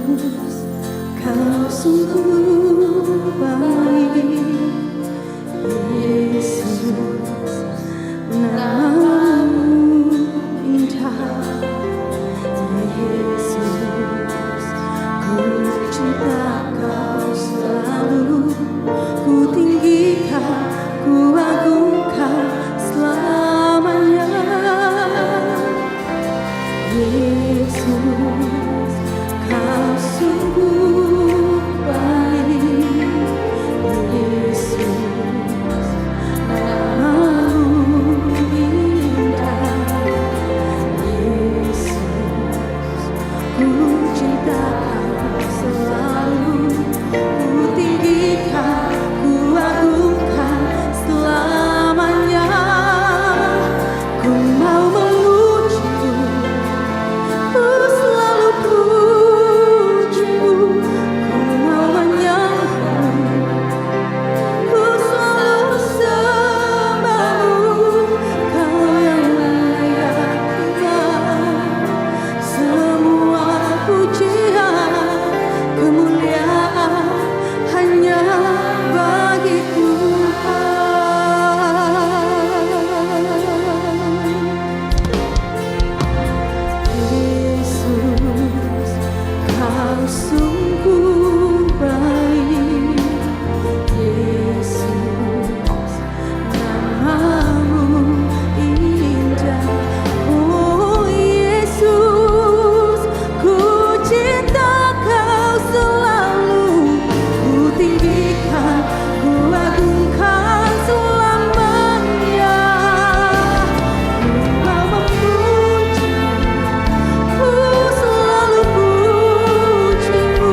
Kau sungguh baik, Yesus, namamu indah, Yesus, ku cinta kau selalu, ku tinggikan, ku agungkan selamanya, Yesus, kau sungguh baik, Yesus, namamu indah, Yesus, ku cinta kau selalu, ku tinggikan, ku agungkan selamanya, ku mau memujimu, ku selalu pujimu, ku mau menyembahmu, ku selalu sembahmu, kau yang layak semua pujian, kemuliaan hanya bagi Tuhan. Yesus, kau sungguh baik, Yesus, namamu indah, oh Yesus, ku cinta kau selalu, ku tinggikan, ku agungkan selamanya, ku mau memujimu, ku selalu pujimu,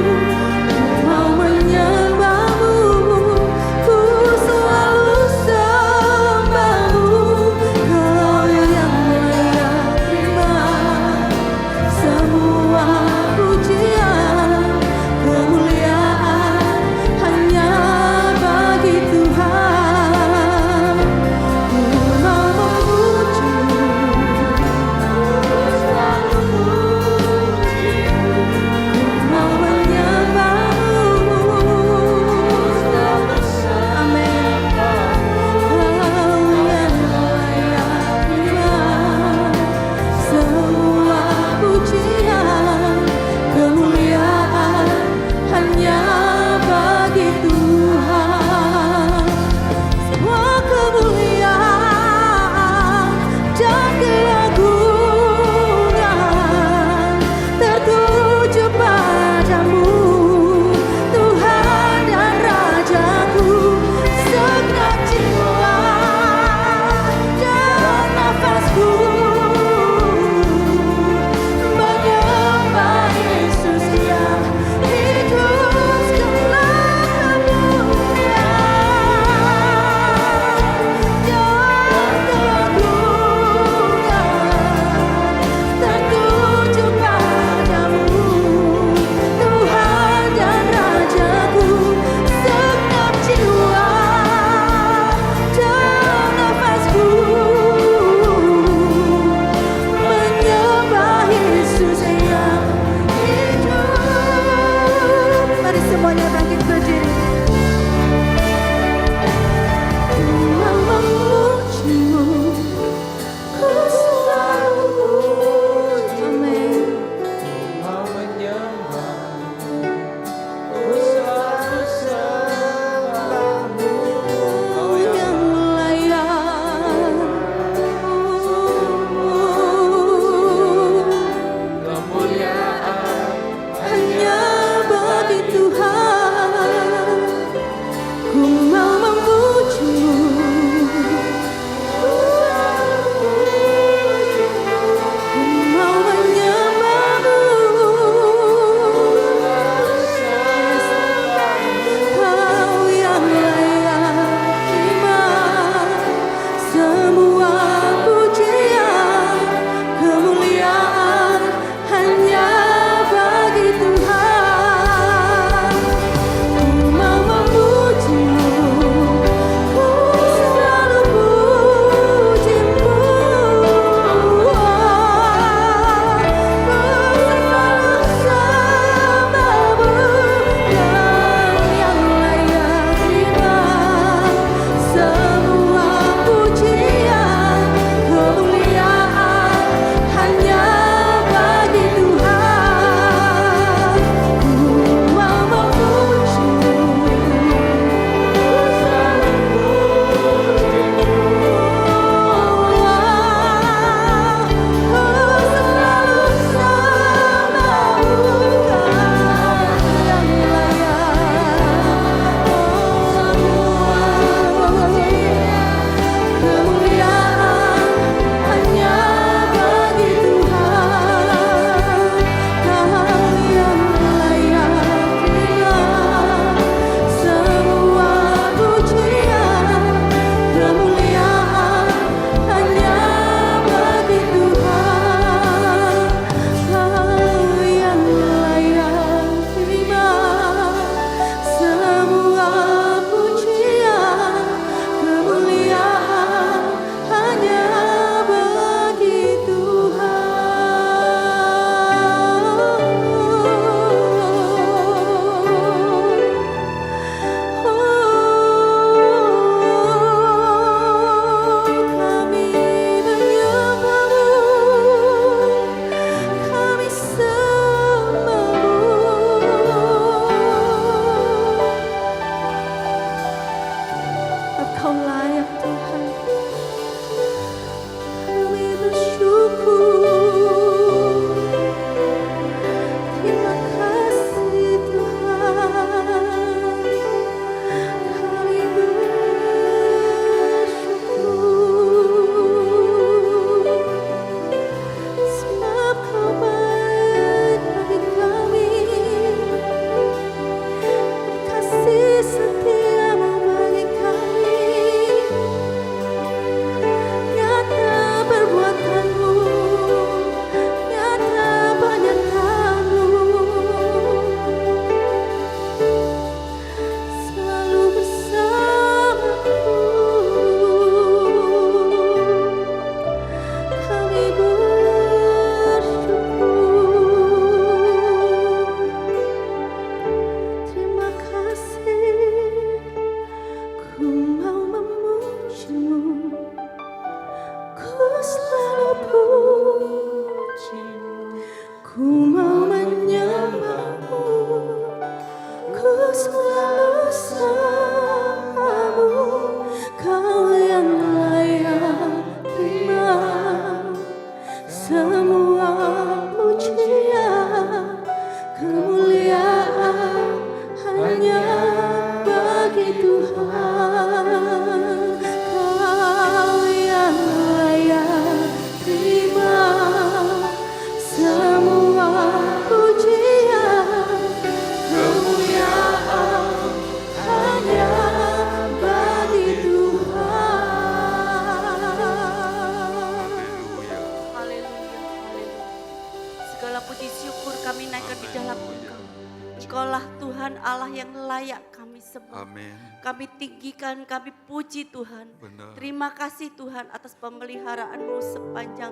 Engkaulah Tuhan Allah yang layak kami sembah. Amin. Kami tinggikan, kami puji Tuhan. Benar. Terima kasih Tuhan atas pemeliharaan-Mu sepanjang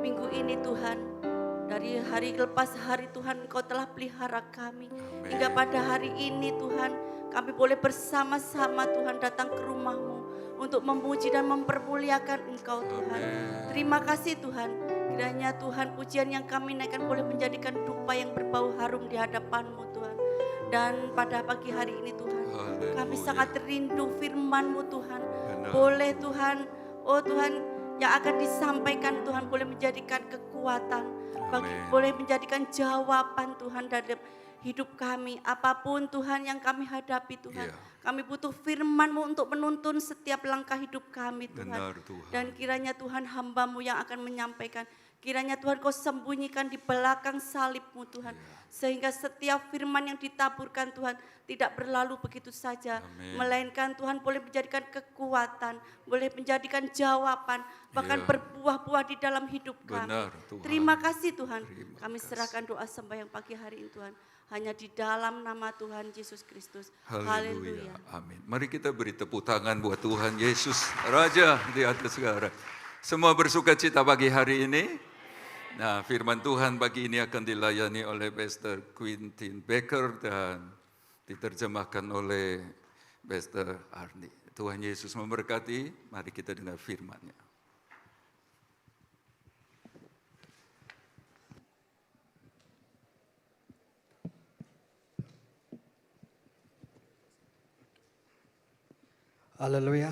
minggu ini Tuhan. Dari hari lepas hari Tuhan Engkau telah pelihara kami. Amin. Hingga pada hari ini Tuhan kami boleh bersama-sama Tuhan datang ke rumah-Mu untuk memuji dan mempermuliakan Engkau Tuhan. Amin. Terima kasih Tuhan. Kiranya Tuhan pujian yang kami naikkan boleh menjadikan dupa yang berbau harum di hadapan-Mu Tuhan. Dan pada pagi hari ini Tuhan Haleluya. kami sangat rindu firman-Mu Tuhan. Benar. Boleh Tuhan, oh Tuhan yang akan disampaikan Tuhan boleh menjadikan kekuatan. Amin. Boleh menjadikan jawaban Tuhan dalam hidup kami. Apapun Tuhan yang kami hadapi Tuhan. Iya. Kami butuh firman-Mu untuk menuntun setiap langkah hidup kami Tuhan. Benar, Tuhan. Dan kiranya Tuhan hamba-Mu yang akan menyampaikan. Kiranya Tuhan Kau sembunyikan di belakang salib-Mu Tuhan. Sehingga setiap firman yang ditaburkan Tuhan tidak berlalu begitu saja. Amin. Melainkan Tuhan boleh menjadikan kekuatan. Boleh menjadikan jawaban. Bahkan Iya. berbuah-buah di dalam hidup kami. Benar, Tuhan. Terima kasih Tuhan. Terima Kami kasih. serahkan doa sembahyang pagi hari ini Tuhan. Hanya di dalam nama Tuhan Yesus Kristus. Haleluya. Amin. Mari kita beri tepuk tangan buat Tuhan Yesus, Raja di atas segala. Semua bersuka cita pagi hari ini. Nah, firman Tuhan pagi ini akan dilayani oleh Pastor Quintin Becker dan diterjemahkan oleh Pastor Arni. Tuhan Yesus memberkati. Mari kita dengar firman-Nya. Hallelujah.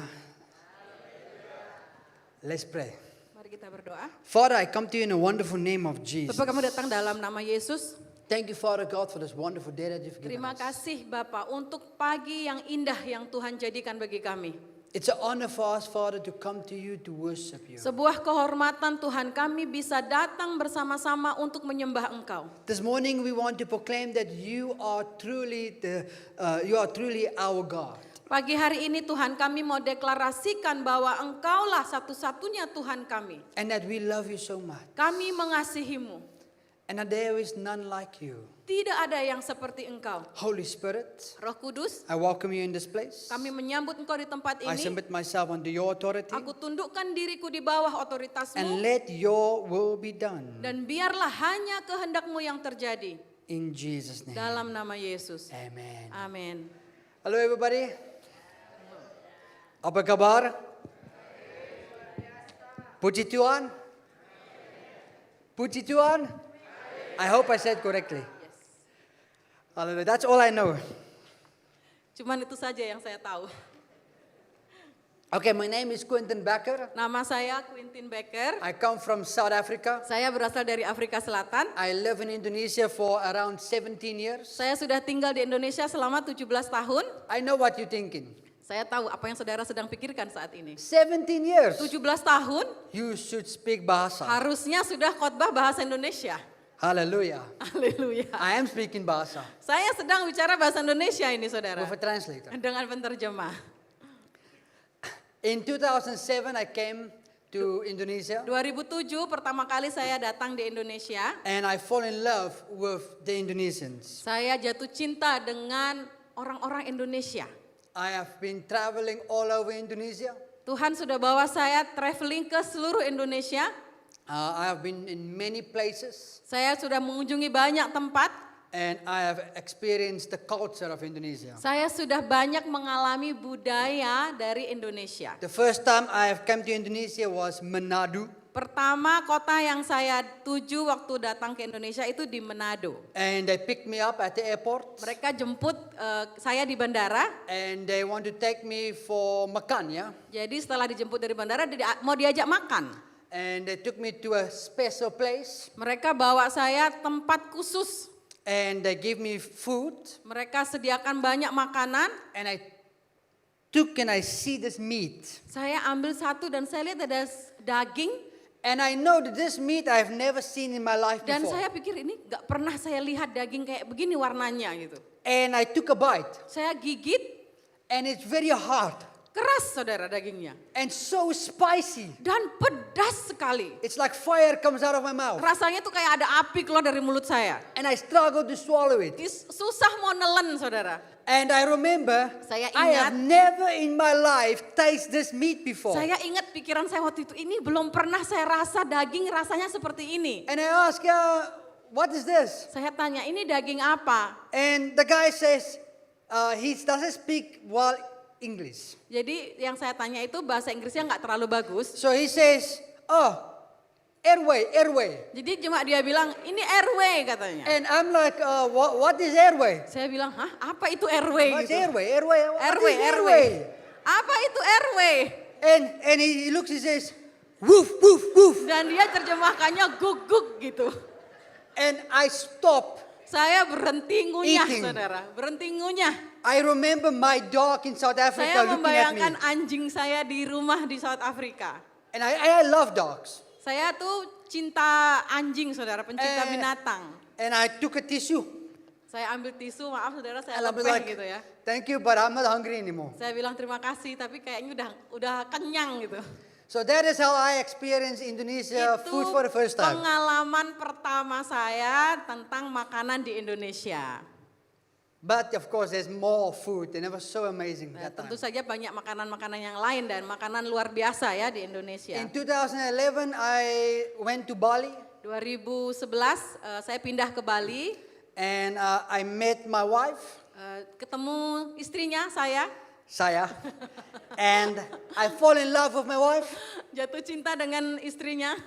Let's pray. Mari kita berdoa. Father, I come to you in the wonderful name of Jesus. Bapak, kami datang dalam nama Yesus. Thank you, Father God, for this wonderful day that you've given Terima us. kasih Bapak untuk pagi yang indah yang Tuhan jadikan bagi kami. It's an honor for us, Father, to come to you to worship you. Sebuah kehormatan Tuhan kami bisa datang bersama-sama untuk menyembah Engkau. This morning we want to proclaim that you are truly our God. Pagi hari ini Tuhan kami mau deklarasikan bahwa Engkaulah satu-satunya Tuhan kami. And that we love you so much. Kami mengasihimu. And that there is none like you. Tidak ada yang seperti Engkau. Holy Spirit, Roh Kudus, I welcome you in this place. kami menyambut Engkau di tempat I ini. submit myself under your authority. Aku tundukkan diriku di bawah And otoritasmu. let your will be done. Dan biarlah hanya kehendakmu yang terjadi. In Jesus' name. Dalam nama Yesus. Amen. Amin. Halo everybody. Apa kabar? Puji Tuhan. Puji Tuhan. I hope I said correctly. Hallelujah. That's all I know. Cuman itu saja yang saya tahu. Okay, my name is Quintin Becker. Nama saya Quintin Becker. I come from South Africa. Saya berasal dari Afrika Selatan. I live in Indonesia for around 17 years. Saya sudah tinggal di Indonesia selama 17 tahun. I know what you're thinking. Saya tahu apa yang saudara sedang pikirkan saat ini. 17 years. 17 tahun You should speak bahasa. harusnya sudah khotbah bahasa Indonesia. Hallelujah. Haleluya. I am speaking bahasa. Saya sedang bicara bahasa Indonesia ini saudara. With a translator. Dengan penterjemah. In 2007 I came to Indonesia 2007 pertama kali saya datang di Indonesia. and I fall in love with the Indonesians. Saya jatuh cinta dengan orang-orang Indonesia. I have been traveling all over Indonesia. Tuhan sudah bawa saya traveling ke seluruh Indonesia. I have been in many places Saya sudah mengunjungi banyak tempat. and I have experienced the culture of Indonesia. Saya sudah banyak mengalami budaya dari Indonesia. The first time I have come to Indonesia was Manado, Pertama kota yang saya tuju waktu datang ke Indonesia itu di Manado. and they picked me up at the airport Mereka jemput saya di bandara. and they want to take me for makan, yeah? Jadi setelah dijemput dari bandara mau diajak makan. And they took me to a special place Mereka bawa saya tempat khusus. and they gave me food Mereka sediakan banyak makanan. and I took and I see this meat. Saya ambil satu dan saya lihat ada daging. And I know that this meat I've never seen in my life Dan before. saya pikir ini gak pernah saya lihat daging kayak begini warnanya gitu. And I took a bite Saya gigit and it's very hard. keras saudara dagingnya. and so spicy. Dan pedas sekali. It's like fire comes out of my mouth. Rasanya tuh kayak ada api keluar dari mulut saya. And I struggle to swallow it. Susah mau nelen saudara. And I remember, Saya I have ingat- never in my life tasted this meat before. Saya ingat pikiran saya waktu itu, ini belum pernah saya rasa daging rasanya seperti ini. And I ask, what is this? Saya tanya, ini daging apa? And the guy says, he doesn't speak well English. Jadi yang saya tanya itu bahasa Inggrisnya nggak terlalu bagus. So he says, airway. Jadi cuma dia bilang, ini airway katanya. And I'm like, what is airway? Saya bilang, hah apa itu airway? What's Gitu. airway? What Airway, is airway. Apa itu airway? And he looks, he says, woof, woof, woof. Dan dia terjemahkannya guk-guk gitu. And I stop. Saya berhenti ngunyah Eating. saudara, berhenti ngunyah. I remember my dog in South Africa Saya looking at me. membayangkan anjing saya di rumah di South Afrika. And I love dogs. Saya tuh cinta anjing saudara, pencinta binatang. And I took a tissue. Saya ambil tisu, maaf saudara saya And I was lepeh like, gitu ya. thank you, but I'm not hungry anymore. Saya bilang terima kasih, tapi kayaknya udah kenyang gitu. So that is how I experienced Indonesia food for the first time. Pengalaman pertama saya tentang makanan di Indonesia. But of course, there's more food, and it was so amazing Nah, that time. tentu saja banyak makanan-makanan yang lain dan makanan luar biasa ya di Indonesia. In 2011, I went to Bali, 2011 saya pindah ke Bali, and I met my wife, ketemu istrinya saya, and I fall in love with my wife, jatuh cinta dengan istrinya.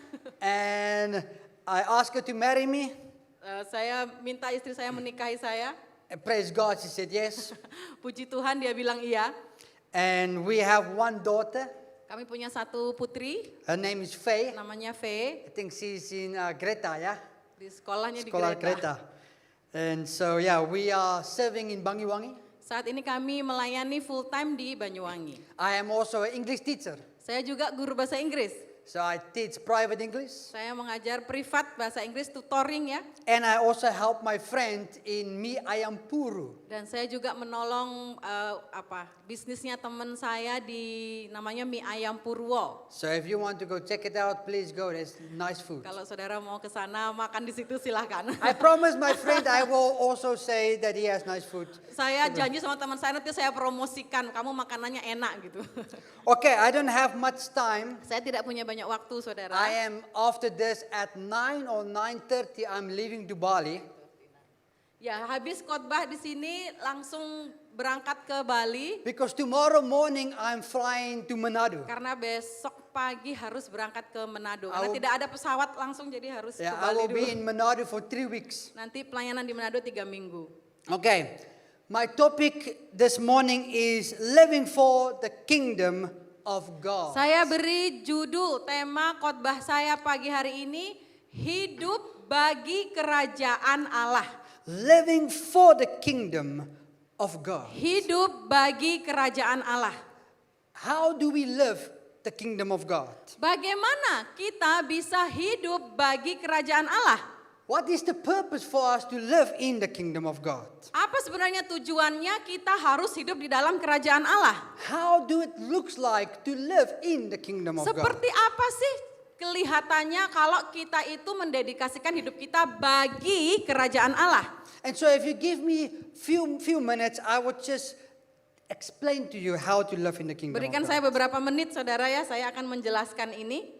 and I asked her to marry me. Saya minta istri saya menikahi saya. And praise God, she said yes. Puji Tuhan dia bilang iya. And we have one daughter. Kami punya satu putri, Her name is Faye. namanya Faye. I think she's in Greta, yeah? Di sekolahnya di Sekolah Greta. Greta. And so, yeah, we are serving in Banyuwangi. Saat ini kami melayani full time di Banyuwangi. I am also an English teacher. Saya juga guru bahasa Inggris. So I teach private English. Saya mengajar privat bahasa Inggris, tutoring ya. And I also help my friend in Mi Ayam Puru. Dan saya juga menolong bisnisnya teman saya di namanya Mie Ayam Purwo. So if you want to go check it out, please go. There's nice food. Kalau saudara mau ke sana makan di situ silahkan. I promise my friend I will also say that he has nice food. Saya janji sama teman saya nanti saya promosikan, kamu makanannya enak gitu. Okay, I don't have much time. Saya tidak punya banyak waktu saudara. I am after this at 9 or 9:30 I'm leaving to Bali. Ya habis khotbah di sini langsung berangkat ke Bali. Because tomorrow morning I'm flying to Manado. Karena besok pagi harus berangkat ke Manado. I Karena will- tidak ada pesawat langsung jadi harus Yeah, ke I Bali will dulu. be in Manado for 3 weeks. Nanti pelayanan di Manado 3 minggu. Okay, my topic this morning is living for the kingdom of God. Saya beri judul tema khotbah saya pagi hari ini, hidup bagi kerajaan Allah. Living for the kingdom of God. Hidup bagi kerajaan Allah. How do we live the kingdom of God? Bagaimana kita bisa hidup bagi kerajaan Allah? What is the purpose for us to live in the kingdom of God? Apa sebenarnya tujuannya kita harus hidup di dalam kerajaan Allah? How do it looks like to live in the kingdom of God? Seperti apa sih kelihatannya kalau kita itu mendedikasikan hidup kita bagi kerajaan Allah? And so if you give me few minutes, I would just explain to you how to live in the kingdom Berikan of saya God. beberapa menit saudara ya, saya akan menjelaskan ini.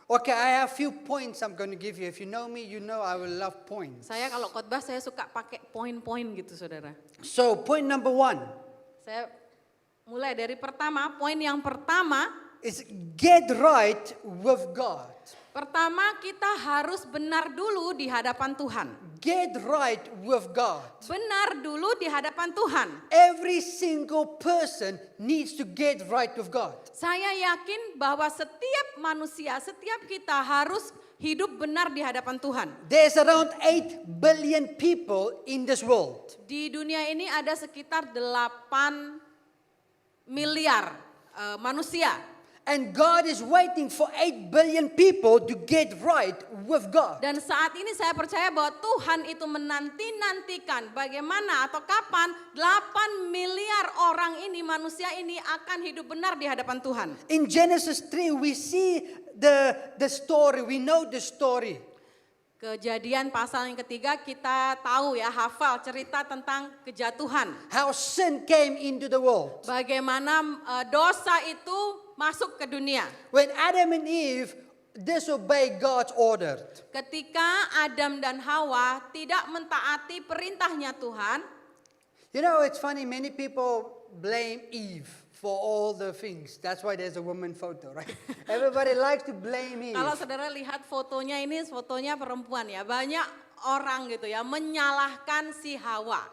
Okay, I have few points I'm going to give you. If you know me, you know I will love points. Saya kalau khotbah saya suka pakai poin-poin gitu saudara. So point number 1 Saya mulai dari pertama, poin yang pertama, is get right with God. pertama kita harus benar dulu di hadapan Tuhan. Get right with God. Benar dulu di hadapan Tuhan. Every single person needs to get right with God. Saya yakin bahwa setiap manusia, setiap kita harus hidup benar di hadapan Tuhan. There's around 8 billion people in this world. Di dunia ini ada sekitar 8 miliar manusia. And God is waiting for 8 billion people to get right with God. Dan saat ini saya percaya bahwa Tuhan itu menanti-nantikan bagaimana atau kapan 8 miliar orang ini, manusia ini akan hidup benar di hadapan Tuhan. In Genesis 3, we see the story. We know the story. Kejadian pasal yang ketiga kita tahu ya, hafal cerita tentang kejatuhan. How sin came into the world. Bagaimana dosa itu masuk ke dunia. When Adam and Eve disobey God's order. Ketika Adam dan Hawa tidak mentaati perintahnya Tuhan. You know, it's funny, many people blame Eve for all the things. That's why there's a woman photo, right? Everybody likes to blame Eve. Kalau saudara lihat fotonya ini, fotonya perempuan ya. Banyak orang gitu ya menyalahkan si Hawa.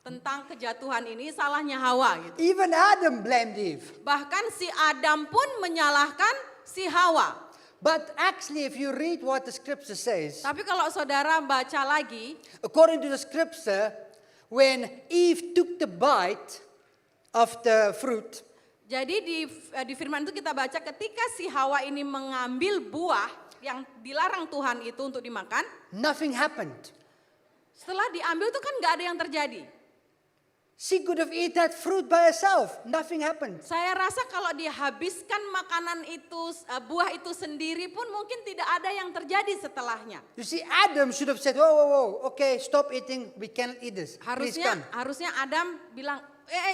Tentang kejatuhan ini salahnya Hawa gitu. Even Adam blamed Eve. Bahkan si Adam pun menyalahkan si Hawa. But actually, if you read what the scripture says, Tapi kalau saudara baca lagi, according to the scripture, when Eve took the bite of the fruit, jadi di firman itu kita baca ketika si Hawa ini mengambil buah yang dilarang Tuhan itu untuk dimakan, nothing happened. setelah diambil itu kan nggak ada yang terjadi. She could have eaten that fruit by herself. Nothing happened. Saya rasa kalau dihabiskan makanan itu, buah itu sendiri pun mungkin tidak ada yang terjadi setelahnya. You see, Adam should have said, whoa, whoa, whoa, okay, stop eating, we cannot eat this. Please come. Harusnya Adam bilang,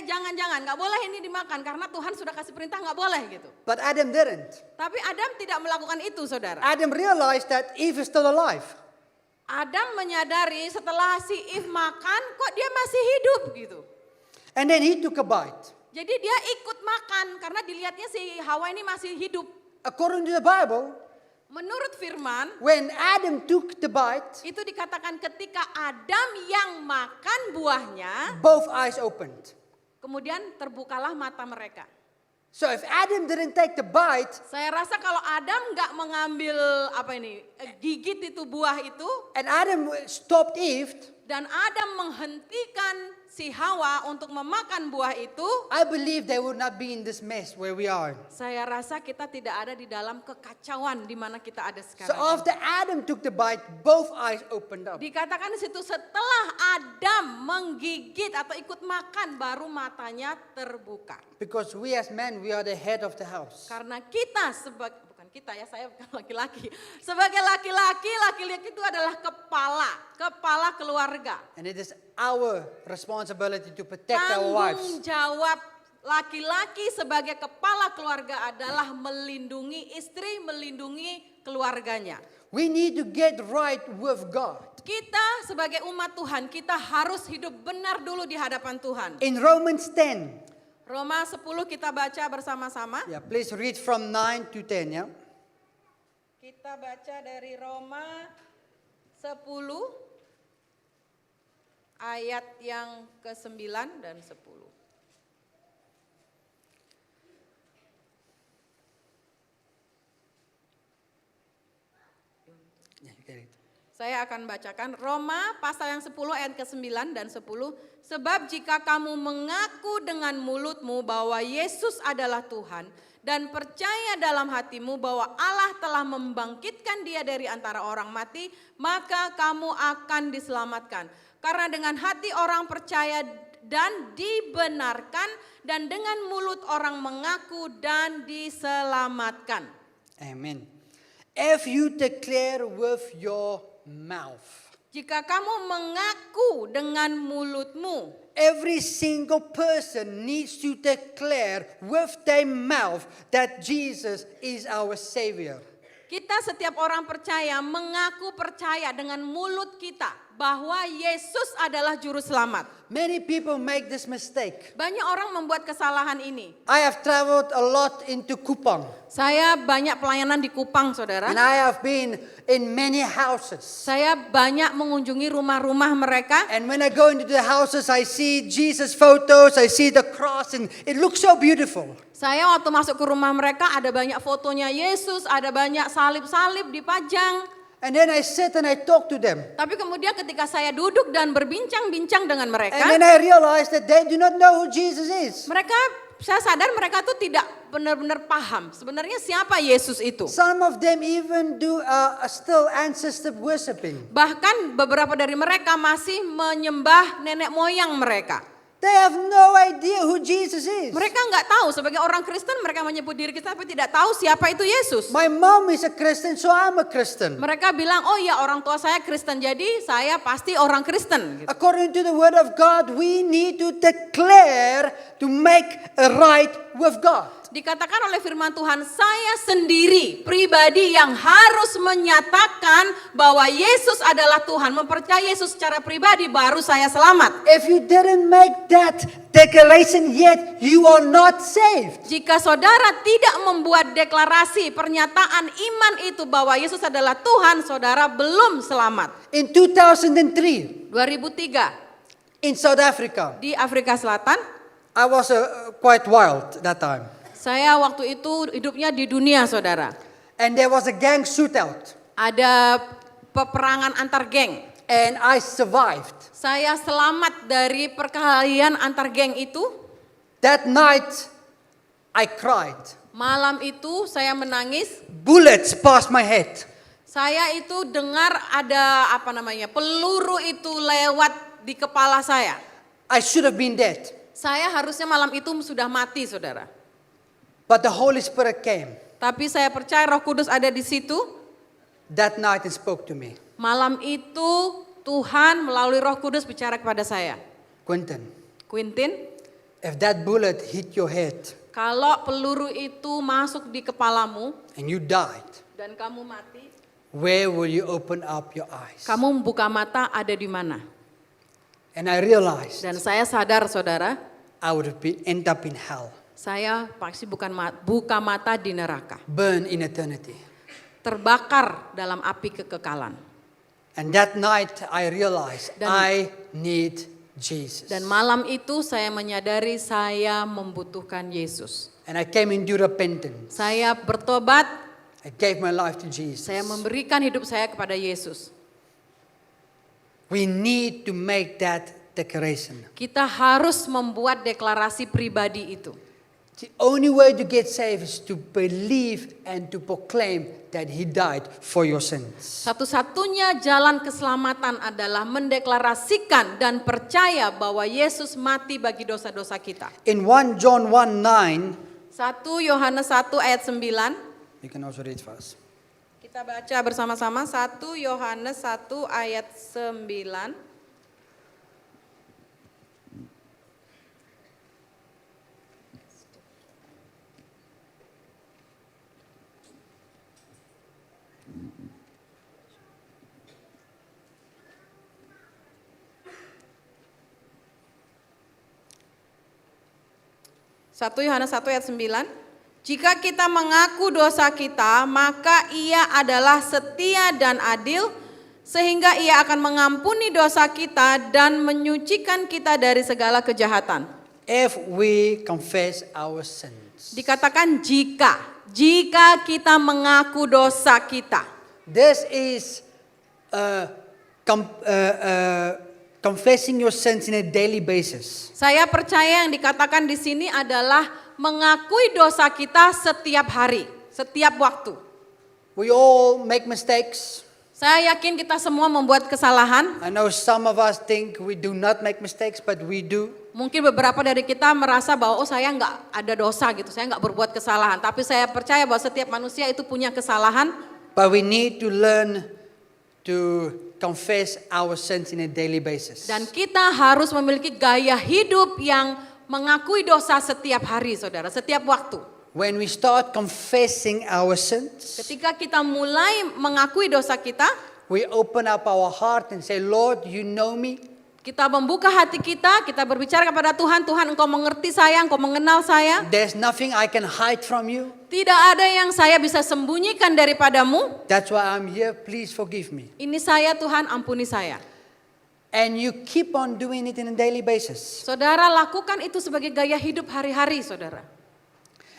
jangan, nggak boleh ini dimakan karena Tuhan sudah kasih perintah nggak boleh gitu. But Adam didn't. Tapi Adam tidak melakukan itu, saudara. Adam realized that Eve is still alive. Adam menyadari setelah si Eve makan, kok dia masih hidup gitu. And then he took a bite. Jadi dia ikut makan karena dilihatnya si Hawa ini masih hidup. According to the Bible, Menurut firman, when Adam took the bite, itu dikatakan ketika Adam yang makan buahnya, both eyes opened. kemudian terbukalah mata mereka. So if Adam didn't take the bite, Saya rasa kalau Adam nggak mengambil gigit itu buah itu, and Adam stopped Eve, dan Adam menghentikan si Hawa untuk memakan buah itu, I believe they would not be in this mess where we are. saya rasa kita tidak ada di dalam kekacauan di mana kita ada So sekarang. after Adam took the bite, both eyes opened up. Dikatakan di situ setelah Adam menggigit atau ikut makan baru matanya terbuka. Because we as men, we are the head of the house. Karena kita bukan kita ya, saya bukan laki-laki. Sebagai laki-laki itu adalah kepala keluarga. And it is our responsibility to protect our wives. Tanggung jawab laki-laki sebagai kepala keluarga adalah melindungi istri, melindungi keluarganya. We need to get right with God. Kita sebagai umat Tuhan, kita harus hidup benar dulu di hadapan Tuhan. In Romans 10, Roma 10 kita baca bersama-sama. yeah, please read from 9 to 10, yeah. Kita baca dari Roma 10 ayat yang ke-9 dan 10. Yeah, you get it. Saya akan bacakan Roma pasal yang 10 ayat ke-9 dan 10. Sebab jika kamu mengaku dengan mulutmu bahwa Yesus adalah Tuhan dan percaya dalam hatimu bahwa Allah telah membangkitkan dia dari antara orang mati, maka kamu akan diselamatkan. Karena dengan hati orang percaya dan dibenarkan, dan dengan mulut orang mengaku dan diselamatkan. Amen. If you declare with your mouth, Jika kamu mengaku dengan mulutmu, every single person needs to declare with their mouth that Jesus is our Savior. kita setiap orang percaya mengaku percaya dengan mulut kita bahwa Yesus adalah juru selamat. Many people make this mistake. Banyak orang membuat kesalahan ini. I have traveled a lot into Kupang, Saya banyak pelayanan di Kupang, saudara. and I have been in many houses. Saya banyak mengunjungi rumah-rumah mereka. And when I go into the houses, I see Jesus photos, I see the cross, and it looks so beautiful. Saya waktu masuk ke rumah mereka ada banyak fotonya Yesus, ada banyak salib-salib dipajang. And then I sit and I talk to them. Tapi kemudian ketika saya duduk dan berbincang-bincang dengan mereka, And then I realize that they do not know who Jesus is. mereka saya sadar mereka tuh tidak benar-benar paham sebenarnya siapa Yesus itu. Some of them even do still ancestor worshiping. Bahkan beberapa dari mereka masih menyembah nenek moyang mereka. They have no idea who Jesus is. Mereka nggak tahu, sebagai orang Kristen mereka menyebut diri Kristen tapi tidak tahu siapa itu Yesus. My mom is a Christian, so I'm a Christian. Mereka bilang, oh iya orang tua saya Kristen jadi saya pasti orang Kristen. Gitu. According to the word of God, we need to declare to make a right with God. Dikatakan oleh firman Tuhan, saya sendiri pribadi yang harus menyatakan bahwa Yesus adalah Tuhan. Mempercayai Yesus secara pribadi baru saya selamat. If you didn't make that declaration yet, you are not saved. Jika saudara tidak membuat deklarasi pernyataan iman itu bahwa Yesus adalah Tuhan, saudara belum selamat. In 2003, 2003 in South Africa, di Afrika Selatan, I was quite wild that time. saya waktu itu hidupnya di dunia, saudara. And there was a gang shootout. Ada peperangan antar geng. And I survived. Saya selamat dari perkelahian antar geng itu. That night, I cried. Malam itu saya menangis. Bullets passed my head. Saya itu dengar ada peluru itu lewat di kepala saya. I should have been dead. Saya harusnya malam itu sudah mati, saudara. But the Holy Spirit came Tapi saya percaya Roh Kudus ada di situ. that night and spoke to me. Malam itu Tuhan melalui Roh Kudus bicara kepada saya. Quentin, Quintin, if that bullet hit your head kalau peluru itu masuk di kepalamu and you died, dan kamu mati, where will you open up your eyes? kamu membuka mata ada di mana? And I realized Dan saya sadar, saudara, I would have end up in hell, saya pasti buka mata di neraka. burn in eternity. Terbakar dalam api kekekalan. And that night I realized Dan- I need Jesus. Dan malam itu saya menyadari saya membutuhkan Yesus. And I came into repentance. Saya bertobat, I gave my life to Jesus. saya memberikan hidup saya kepada Yesus. We need to make that declaration. Kita harus membuat deklarasi pribadi itu. The only way to get saved is to believe and to proclaim that He died for your sins. Satu-satunya jalan keselamatan adalah mendeklarasikan dan percaya bahwa Yesus mati bagi dosa-dosa kita. In 1 John 1:9, 1 Yohanes 1 ayat 9. you can also read fast. Kita baca bersama-sama 1 Yohanes 1 ayat 9. Satu Yohanes 1 ayat 9. Jika kita mengaku dosa kita, maka Ia adalah setia dan adil, sehingga Ia akan mengampuni dosa kita dan menyucikan kita dari segala kejahatan. If we confess our sins. Dikatakan jika kita mengaku dosa kita. This is confessing your sins in a daily basis. Saya percaya yang dikatakan di sini adalah mengakui dosa kita setiap hari, setiap waktu. We all make mistakes. Saya yakin kita semua membuat kesalahan. I know some of us think we do not make mistakes, but we do. Mungkin beberapa dari kita merasa bahwa saya nggak ada dosa gitu, saya nggak berbuat kesalahan. Tapi saya percaya bahwa setiap manusia itu punya kesalahan. But we need to learn to confess our sins in a daily basis. Dan kita harus memiliki gaya hidup yang mengakui dosa setiap hari, saudara, setiap waktu. When we start confessing our sins, Ketika kita mulai mengakui dosa kita, we open up our heart and say, Lord, you know me. kita membuka hati kita berbicara kepada Tuhan, Tuhan Engkau mengerti saya, Engkau mengenal saya. There's nothing I can hide from you. Tidak ada yang saya bisa sembunyikan daripadamu. That's why I'm here. Please forgive me. Ini saya Tuhan, ampuni saya. And you keep on doing it in a daily basis. Saudara lakukan itu sebagai gaya hidup hari-hari, saudara.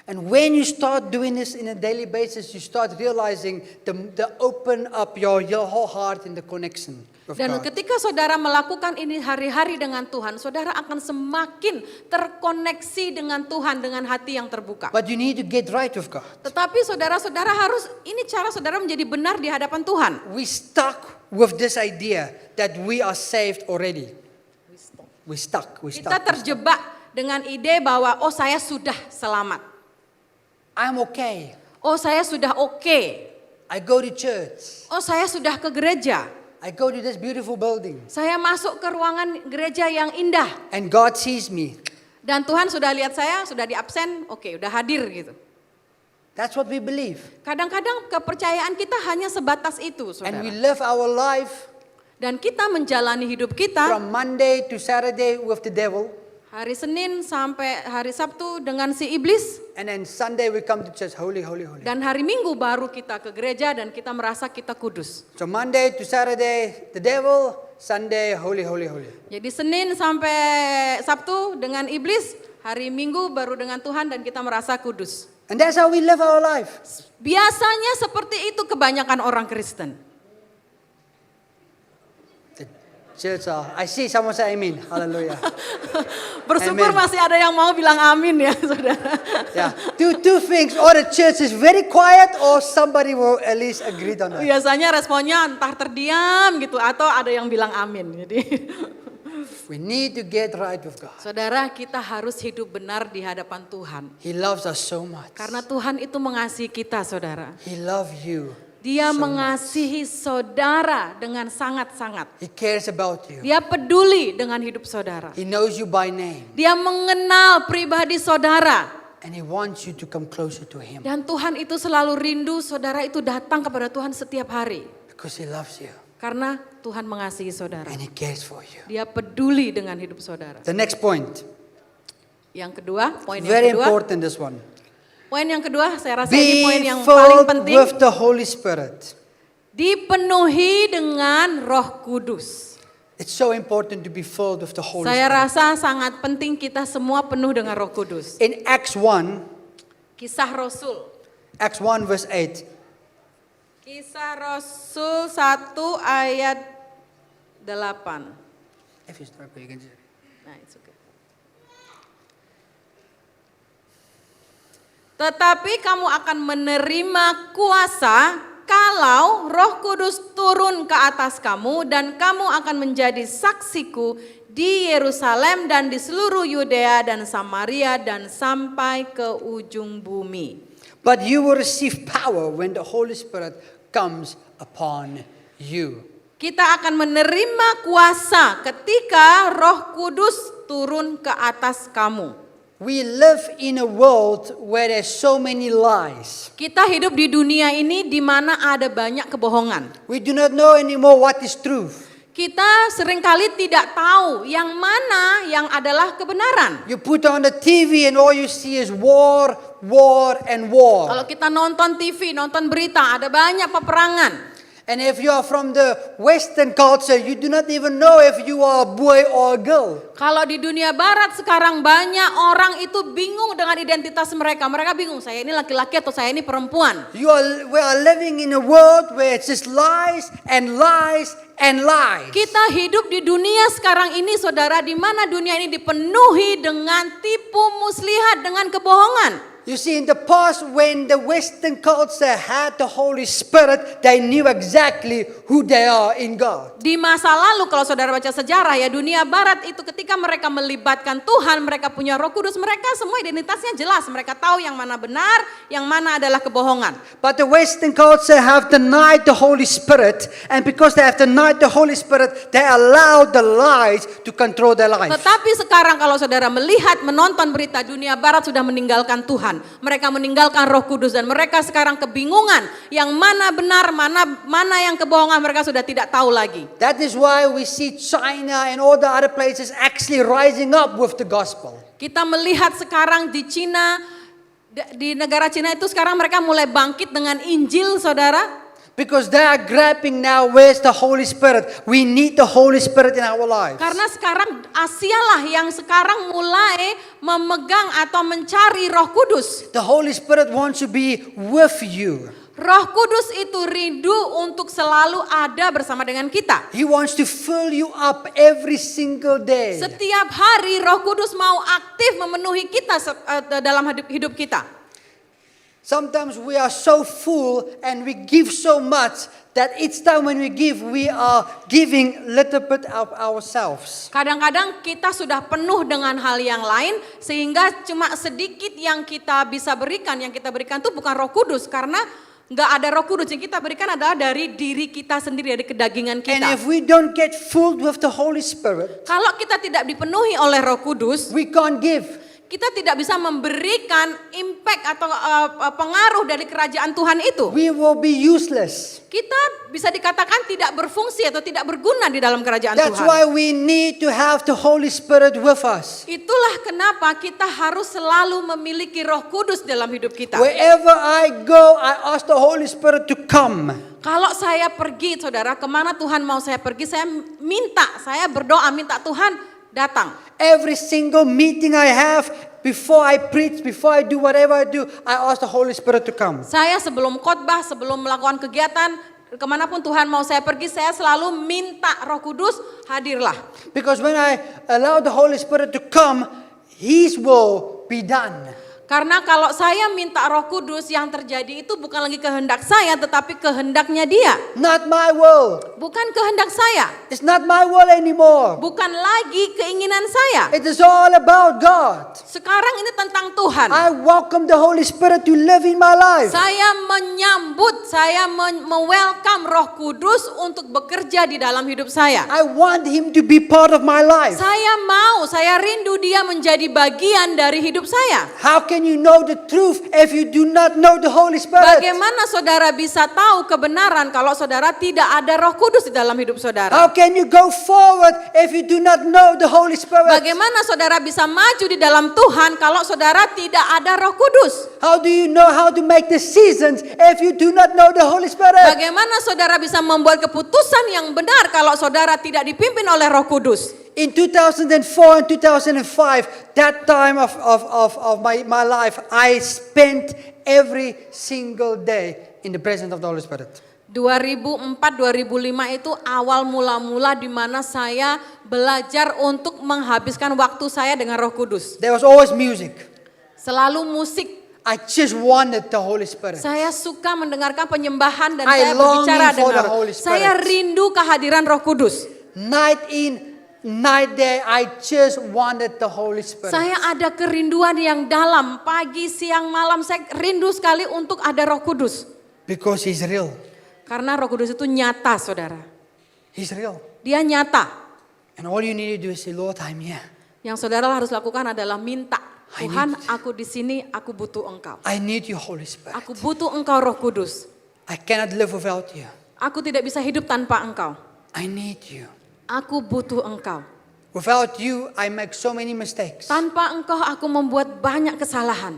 And when you start doing this in a daily basis, you start realizing the open up your whole heart in the connection with Dan God. ketika saudara melakukan ini hari-hari dengan Tuhan, saudara akan semakin terkoneksi dengan Tuhan dengan hati yang terbuka. But you need to get right with God. Tetapi saudara-saudara harus, ini cara saudara menjadi benar di hadapan Tuhan. We stuck with this idea that we are saved already. We stuck. Kita terjebak dengan ide bahwa oh saya sudah selamat. I'm okay. Oh saya sudah oke. I go to church. Oh saya sudah ke gereja. I go to this beautiful building. Saya masuk ke ruangan gereja yang indah. And God sees me. Dan Tuhan sudah lihat saya, sudah di absen, oke udah hadir gitu. That's what we believe. Kadang-kadang kepercayaan kita hanya sebatas itu, And we saudara. live our life Dan kita menjalani hidup kita from Monday to Saturday with the devil. hari Senin sampai hari Sabtu dengan si iblis. And then Sunday we come to church, holy, holy, holy. Dan hari Minggu baru kita ke gereja dan kita merasa kita kudus. So Monday to Saturday, the devil. Sunday, holy, holy, holy. Jadi Senin sampai Sabtu dengan iblis, hari Minggu baru dengan Tuhan dan kita merasa kudus. And that's how we live our life. Biasanya seperti itu kebanyakan orang Kristen. The church, I see someone say amen. Hallelujah. Bersyukur Amen. masih ada yang mau bilang amin ya saudara. Yeah. Two things. Or the church is very quiet or somebody will at least agree on that. Biasanya responnya entah terdiam gitu atau ada yang bilang amin. Jadi We need to get right with God. saudara kita harus hidup benar di hadapan Tuhan. He loves us so much. Karena Tuhan itu mengasihi kita saudara. He loves you. Dia so mengasihi saudara dengan sangat-sangat. He cares about you. Dia peduli dengan hidup saudara. He knows you by name. Dia mengenal pribadi saudara. And he wants you to come closer to him. Dan Tuhan itu selalu rindu saudara itu datang kepada Tuhan setiap hari. Because he loves you. Karena Tuhan mengasihi saudara. And he cares for you. Dia peduli dengan hidup saudara. The next point. Yang kedua, poin yang Very kedua. important, this one. Poin yang kedua, saya rasa ini Be poin yang paling filled penting. with the Holy Spirit. Dipenuhi dengan Roh Kudus. It's so important to be filled with the Holy Saya Spirit. rasa sangat penting kita semua penuh dengan Roh Kudus. In Acts 1, Kisah Rasul. Acts 1 verse 8. Kisah Rasul 1 ayat 8. If you start, you can just... Nah, it's okay. Tetapi kamu akan menerima kuasa kalau Roh Kudus turun ke atas kamu dan kamu akan menjadi saksiku di Yerusalem dan di seluruh Yudea dan Samaria dan sampai ke ujung bumi. But you will receive power when the Holy Spirit comes upon you. Kita akan menerima kuasa ketika Roh Kudus turun ke atas kamu. We live in a world where there's so many lies. Kita hidup di dunia ini di mana ada banyak kebohongan. We do not know anymore what is truth. Kita seringkali tidak tahu yang mana yang adalah kebenaran. You put on the TV and all you see is war, war, and war. Kalau kita nonton TV, nonton berita, ada banyak peperangan. And if you are from the Western culture, you do not even know if you are a boy or a girl. Kalau di dunia barat sekarang banyak orang itu bingung dengan identitas mereka. Mereka bingung, saya ini laki-laki atau saya ini perempuan. We are living in a world where it's just lies and lies and lies. Kita hidup di dunia sekarang ini saudara, di mana dunia ini dipenuhi dengan tipu muslihat, dengan kebohongan. You see, in the past, when the Western culture had the Holy Spirit, they knew exactly who they are in God. Di masa lalu kalau saudara baca sejarah ya, dunia barat itu ketika mereka melibatkan Tuhan, mereka punya Roh Kudus, mereka semua identitasnya jelas. Mereka tahu yang mana benar, yang mana adalah kebohongan. But the Western culture have denied the Holy Spirit, and because they have denied the Holy Spirit, they allow the lies to control their life. Tetapi sekarang kalau saudara melihat, menonton berita, dunia barat sudah meninggalkan Tuhan. Mereka meninggalkan Roh Kudus dan mereka sekarang kebingungan. Yang mana benar, mana yang kebohongan, mereka sudah tidak tahu lagi. That is why we see China and all the other places actually rising up with the gospel. Kita melihat sekarang di Cina, di negara Cina itu sekarang mereka mulai bangkit dengan Injil, saudara. Because they are grabbing now, where's the Holy Spirit? We need the Holy Spirit in our lives. Karena sekarang Asia lah yang sekarang mulai memegang atau mencari Roh Kudus. The Holy Spirit wants to be with you. Roh Kudus itu rindu untuk selalu ada bersama dengan kita. He wants to fill you up every single day. Setiap hari Roh Kudus mau aktif memenuhi kita dalam hidup kita. Sometimes we are so full and we give so much that each time when we give, we are giving little bit of ourselves. Kadang-kadang kita sudah penuh dengan hal yang lain sehingga cuma sedikit yang kita bisa berikan. Yang kita berikan itu bukan Roh Kudus karena nggak ada Roh Kudus. Yang kita berikan adalah dari diri kita sendiri, dari kedagingan And kita. if we don't get filled with the Holy Spirit, Kalau kita tidak dipenuhi oleh Roh Kudus, we can't give. kita tidak bisa memberikan impact atau pengaruh dari kerajaan Tuhan itu. We will be useless. Kita bisa dikatakan tidak berfungsi atau tidak berguna di dalam kerajaan That's Tuhan. why we need to have the Holy Spirit with us. Itulah kenapa kita harus selalu memiliki Roh Kudus dalam hidup kita. Wherever I go, I ask the Holy Spirit to come. Kalau saya pergi, saudara, kemana Tuhan mau saya pergi, saya berdoa minta Tuhan datang. Every single meeting I have, before I preach, before I do whatever I do, I ask the Holy Spirit to come. Saya sebelum khotbah, sebelum melakukan kegiatan, kemanapun Tuhan mau saya pergi, saya selalu minta Roh Kudus hadirlah. Because when I allow the Holy Spirit to come, His will be done. Karena kalau saya minta Roh Kudus, yang terjadi itu bukan lagi kehendak saya, tetapi kehendaknya Dia. Not my will. Bukan kehendak saya, It's not my will anymore. bukan lagi keinginan saya. It is all about God. Sekarang ini tentang Tuhan. I welcome the Holy Spirit to live in my life. Saya menyambut, saya me-welcome Roh Kudus untuk bekerja di dalam hidup saya. I want Him to be part of my life. Saya rindu Dia menjadi bagian dari hidup saya. How can you know the truth if you do not know the Holy Spirit? Bagaimana saudara bisa tahu kebenaran kalau saudara tidak ada Roh Kudus di dalam hidup saudara? How can you go forward if you do not know the Holy Spirit? Bagaimana saudara bisa maju di dalam Tuhan kalau saudara tidak ada Roh Kudus? How do you know how to make decisions if you do not know the Holy Spirit? Bagaimana saudara bisa membuat keputusan yang benar kalau saudara tidak dipimpin oleh Roh Kudus? In 2004 and 2005, that time of my life, I spent every single day in the presence of the Holy Spirit. 2004-2005 itu awal mula-mula di mana saya belajar untuk menghabiskan waktu saya dengan Roh Kudus. There was always music. Selalu musik. I just wanted the Holy Spirit. Saya suka mendengarkan penyembahan dan I saya berbicara longing for dengan the Roh. Holy Spirit. Saya rindu kehadiran Roh Kudus. Night in, night day, I just wanted the Holy Spirit. Saya ada kerinduan yang dalam, pagi, siang, malam. Saya rindu sekali untuk ada Roh Kudus. Because He's real. Karena Roh Kudus itu nyata, saudara. He's real. Dia nyata. And all you need to do is say, Lord, I'm here. Yang saudara harus lakukan adalah minta. I Tuhan, need- aku di sini, aku butuh Engkau. I need you, Holy Spirit. Aku butuh Engkau, Roh Kudus. I cannot live without you. Aku tidak bisa hidup tanpa Engkau. I need you. Aku butuh Engkau. Without you, I make so many mistakes. Tanpa Engkau aku membuat banyak kesalahan.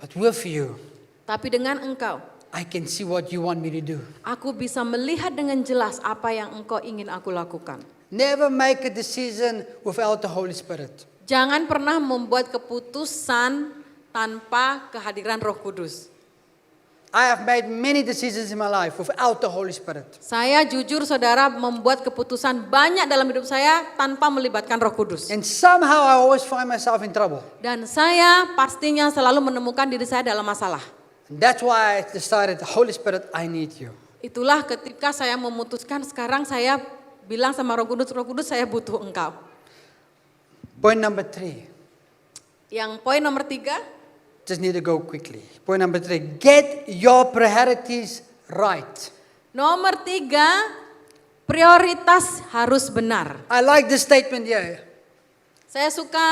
But with you, Tapi dengan Engkau, I can see what you want me to do. aku bisa melihat dengan jelas apa yang Engkau ingin aku lakukan. Never make a decision without the Holy Spirit. Jangan pernah membuat keputusan tanpa kehadiran Roh Kudus. I have made many decisions in my life without the Holy Spirit. Saya jujur saudara membuat keputusan banyak dalam hidup saya tanpa melibatkan Roh Kudus. And somehow I always find myself in trouble. Dan saya pastinya selalu menemukan diri saya dalam masalah. And that's why I decided, Holy Spirit, I need you. Itulah ketika saya memutuskan sekarang saya bilang sama Roh Kudus saya butuh Engkau. Point number 3. Yang poin nomor 3, Just need to go quickly. Point number 3. Get your priorities right. nomor 3, prioritas harus benar. I like this statement here. Saya suka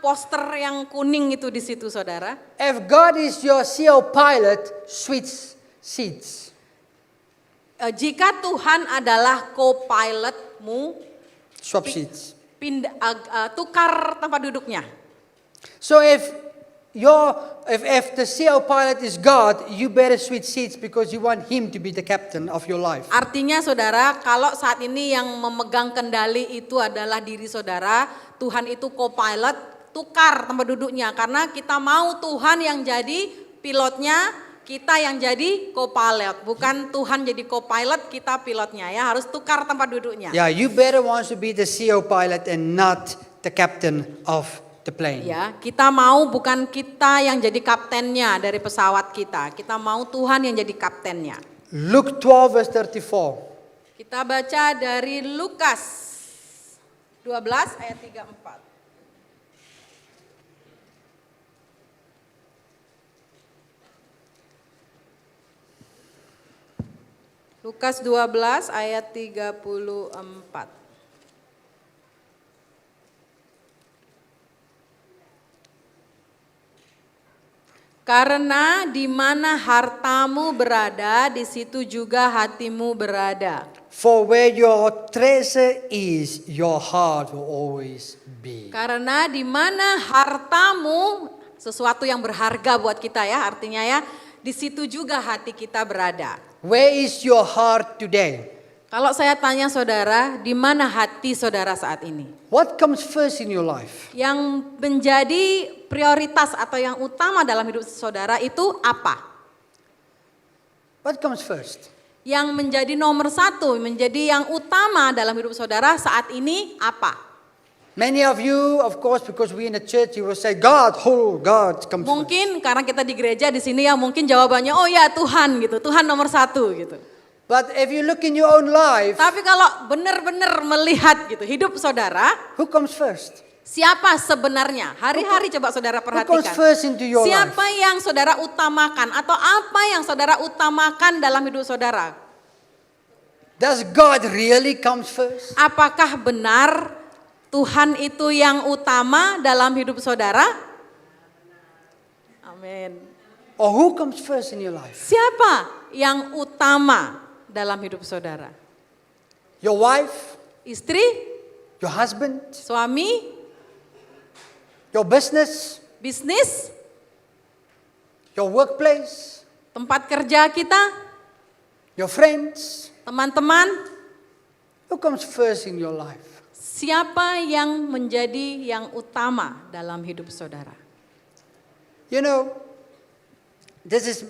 poster yang kuning itu di situ saudara. If God is your CEO pilot, switch seats. Jika Tuhan adalah co-pilotmu, Swap seats. tukar tempat duduknya. So if if the CEO pilot is God, you better switch seats because you want him to be the captain of your life. Artinya saudara, kalau saat ini yang memegang kendali itu adalah diri saudara, Tuhan itu co-pilot, tukar tempat duduknya. Karena kita mau Tuhan yang jadi pilotnya, kita yang jadi co-pilot. Bukan Tuhan jadi co-pilot, kita pilotnya ya. Harus tukar tempat duduknya. Yeah, you better want to be the CEO pilot and not the captain of the plane. Ya, kita mau bukan kita yang jadi kaptennya dari pesawat kita. Kita mau Tuhan yang jadi kaptennya. Luke 12 verse 34. Kita baca dari Lukas 12 ayat 34. Lukas 12 ayat 34. Karena di mana hartamu berada, di situ juga hatimu berada. For where your treasure is, your heart will always be. Karena di mana hartamu, sesuatu yang berharga buat kita ya, artinya ya, di situ juga hati kita berada. Where is your heart today? Kalau saya tanya saudara, di mana hati saudara saat ini? What comes first in your life? Yang menjadi prioritas atau yang utama dalam hidup saudara itu apa? What comes first? Yang menjadi nomor satu, menjadi yang utama dalam hidup saudara saat ini apa? Many of you, of course, because we in the church, you will say, God, God comes first. Mungkin karena kita di gereja di sini ya mungkin jawabannya oh ya Tuhan gitu, Tuhan nomor satu gitu. But if you look in your own life, Tapi kalau benar-benar melihat gitu hidup saudara, who comes first? siapa sebenarnya? Hari-hari coba saudara Who comes perhatikan. first into your Siapa life? yang saudara utamakan atau apa yang saudara utamakan dalam hidup saudara? Does God really comes first? Apakah benar Tuhan itu yang utama dalam hidup saudara? Amin. Or who comes first in your life? Siapa yang utama dalam hidup saudara? Your wife? Istri, Your husband? suami, Your business? bisnis, Your workplace? tempat kerja kita, Your friends? teman-teman. Who comes first in your life? Siapa yang menjadi yang utama dalam hidup saudara? You know, this is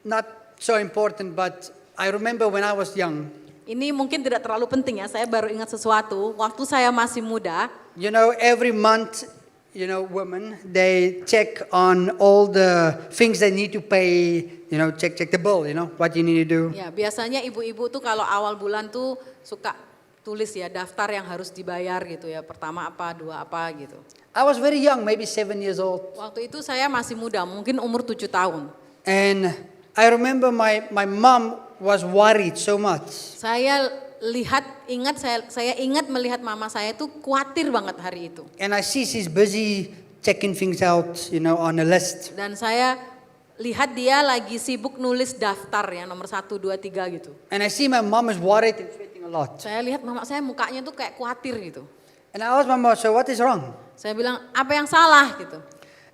not so important, but I remember when I was young, Ini mungkin tidak terlalu penting ya, saya baru ingat sesuatu. Waktu saya masih muda, you know, every month, you know, women, they check on all the things they need to pay, you know, check the bill, you know, what you need to do. ya biasanya ibu-ibu tuh kalau awal bulan tuh suka tulis ya daftar yang harus dibayar gitu ya. Pertama apa, dua apa gitu. I was very young, maybe 7 years old. Waktu itu saya masih muda, mungkin umur 7 tahun. And I remember my mom was worried so much. Saya ingat melihat mama saya tuh khawatir banget hari itu. And I see she's busy checking things out, you know, on a list. Dan saya lihat dia lagi sibuk nulis daftar ya nomor 1, 2, 3 gitu. And I see my mom is worried and sweating a lot. Saya lihat mama saya mukanya tuh kayak khawatir gitu. And I asked my mom, so what is wrong? Saya bilang apa yang salah gitu.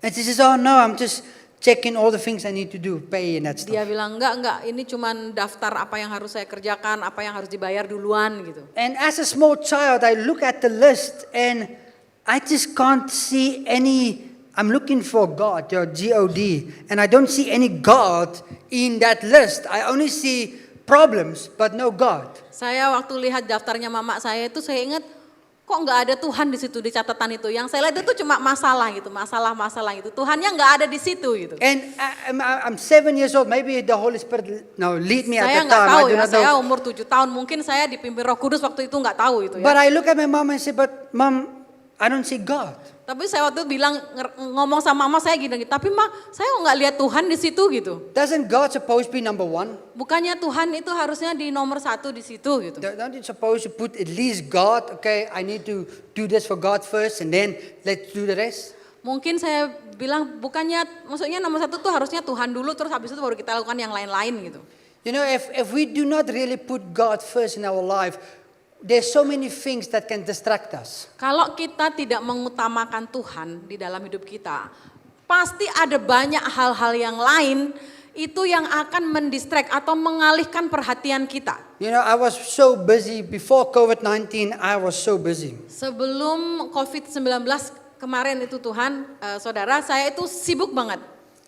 And she says, oh no, I'm just checking all the things I need to do, pay and that Dia stuff. bilang enggak, ini cuman daftar apa yang harus saya kerjakan, apa yang harus dibayar duluan gitu. And as a small child, I look at the list and I just can't see any, I'm looking for God, your G-O-D, and I don't see any God in that list. I only see problems, but no God. Saya waktu lihat daftarnya mama saya itu saya ingat kok nggak ada Tuhan di situ di catatan itu. Yang saya lihat itu cuma masalah gitu, masalah gitu. Tuhannya nggak ada di situ gitu. And I'm 7 years old, maybe the Holy Spirit lead me at Saya that nggak time, tahu I do ya, not saya know. umur 7 tahun, mungkin saya dipimpin Roh Kudus waktu itu nggak tahu itu ya. But I look at my mom and say, but mom, I don't see God. Tapi saya waktu itu bilang ngomong sama mama saya gini, tapi ma saya nggak lihat Tuhan di situ gitu. Doesn't God supposed to be number one? Bukannya Tuhan itu harusnya di nomor 1 di situ gitu. Don't you supposed to put at least God, okay, I need to do this for God first and then let's do the rest? Mungkin saya bilang bukannya, maksudnya nomor 1 tuh harusnya Tuhan dulu, terus habis itu baru kita lakukan yang lain-lain gitu. You know, if we do not really put God first in our life, there's so many things that can distract us. Kalau kita tidak mengutamakan Tuhan di dalam hidup kita, pasti ada banyak hal-hal yang lain itu yang akan mendistract atau mengalihkan perhatian kita. You know, I was so busy before COVID-19. I was so busy. Sebelum COVID-19 kemarin itu Tuhan, saudara, saya itu sibuk banget.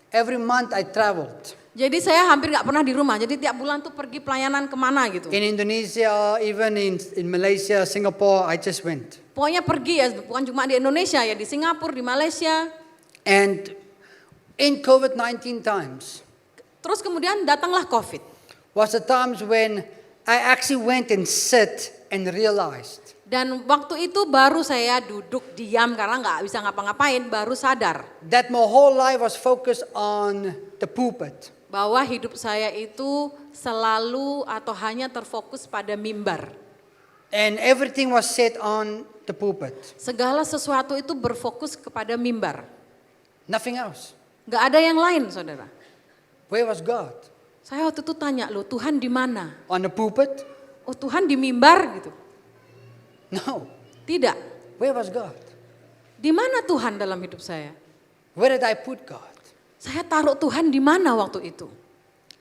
Every month I traveled. Jadi saya hampir nggak pernah di rumah. Jadi tiap bulan tuh pergi pelayanan kemana gitu. In Indonesia, even in Malaysia, Singapore, I just went. Pokoknya pergi ya, bukan cuma di Indonesia ya, di Singapura, di Malaysia. And in COVID-19 times Terus kemudian datanglah COVID. was the times when I actually went and sat and realized Dan waktu itu baru saya duduk diam karena nggak bisa ngapa-ngapain, baru sadar that my whole life was focused on the pulpit. bahwa hidup saya itu selalu atau hanya terfokus pada mimbar. And everything was set on the pulpit. Segala sesuatu itu berfokus kepada mimbar. Nothing else. Nggak ada yang lain, saudara. Where was God? Saya waktu itu tanya, loh Tuhan di mana? On the pulpit? Oh Tuhan di mimbar gitu. No. Tidak. Where was God? Di mana Tuhan dalam hidup saya? Where did I put God? Saya taruh Tuhan di mana waktu itu?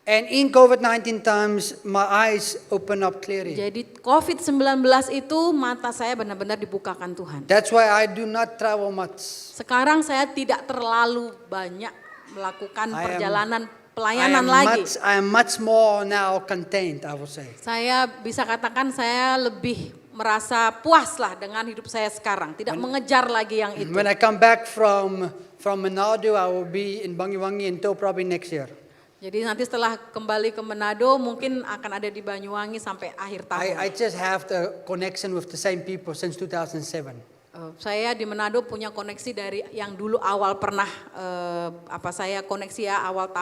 And in COVID-19 times, my eyes open up clearly. Jadi COVID-19 itu mata saya benar-benar dibukakan Tuhan. That's why I do not travel much. Sekarang saya tidak terlalu banyak melakukan perjalanan I pelayanan lagi. am much more now contained, I would say. Saya bisa katakan saya lebih merasa puas lah dengan hidup saya sekarang. Tidak mengejar lagi yang itu. When I come back from Manado, I will be in Banyuwangi until probably next year. Jadi nanti setelah kembali ke Manado mungkin akan ada di Banyuwangi sampai akhir tahun. I just have the connection with the same people since 2007. Saya di Manado punya koneksi dari yang dulu awal pernah saya koneksi ya awal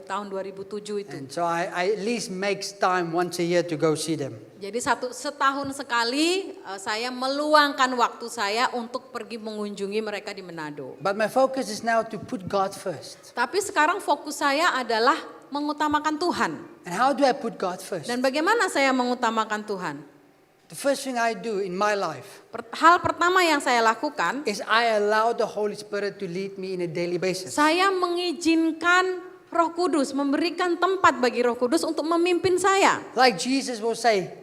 tahun 2007 itu. And so I at least makes time once a year to go see them. Jadi setahun sekali saya meluangkan waktu saya untuk pergi mengunjungi mereka di Manado. But my focus is now to put God first. Tapi sekarang fokus saya adalah mengutamakan Tuhan. And how do I put God first? Dan bagaimana saya mengutamakan Tuhan? The first thing I do in my life Hal pertama yang saya lakukan, is I allow the Holy Spirit to lead me in a daily basis. saya mengizinkan Roh Kudus, memberikan tempat bagi Roh Kudus untuk memimpin saya. Like Jesus will say,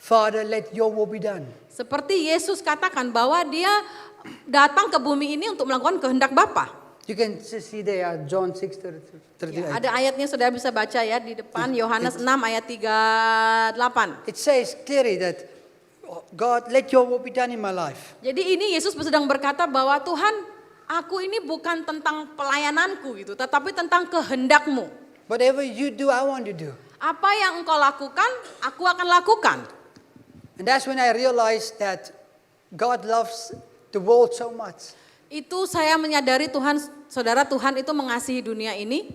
Father, let your will be done. Seperti Yesus katakan bahwa dia datang ke bumi ini untuk melakukan kehendak Bapa. You can see there John 6:38. Ya, ada ayatnya saudara bisa baca ya di depan Yohanes 6 ayat 38. It says clearly that God, let your will be done in my life. Jadi ini Yesus sedang berkata bahwa Tuhan, aku ini bukan tentang pelayananku gitu, tetapi tentang kehendakmu. Whatever you do, I want to do. Apa yang engkau lakukan, aku akan lakukan. And that's when I realized that God loves the world so much. Itu saya menyadari Tuhan, saudara, Tuhan itu mengasihi dunia ini.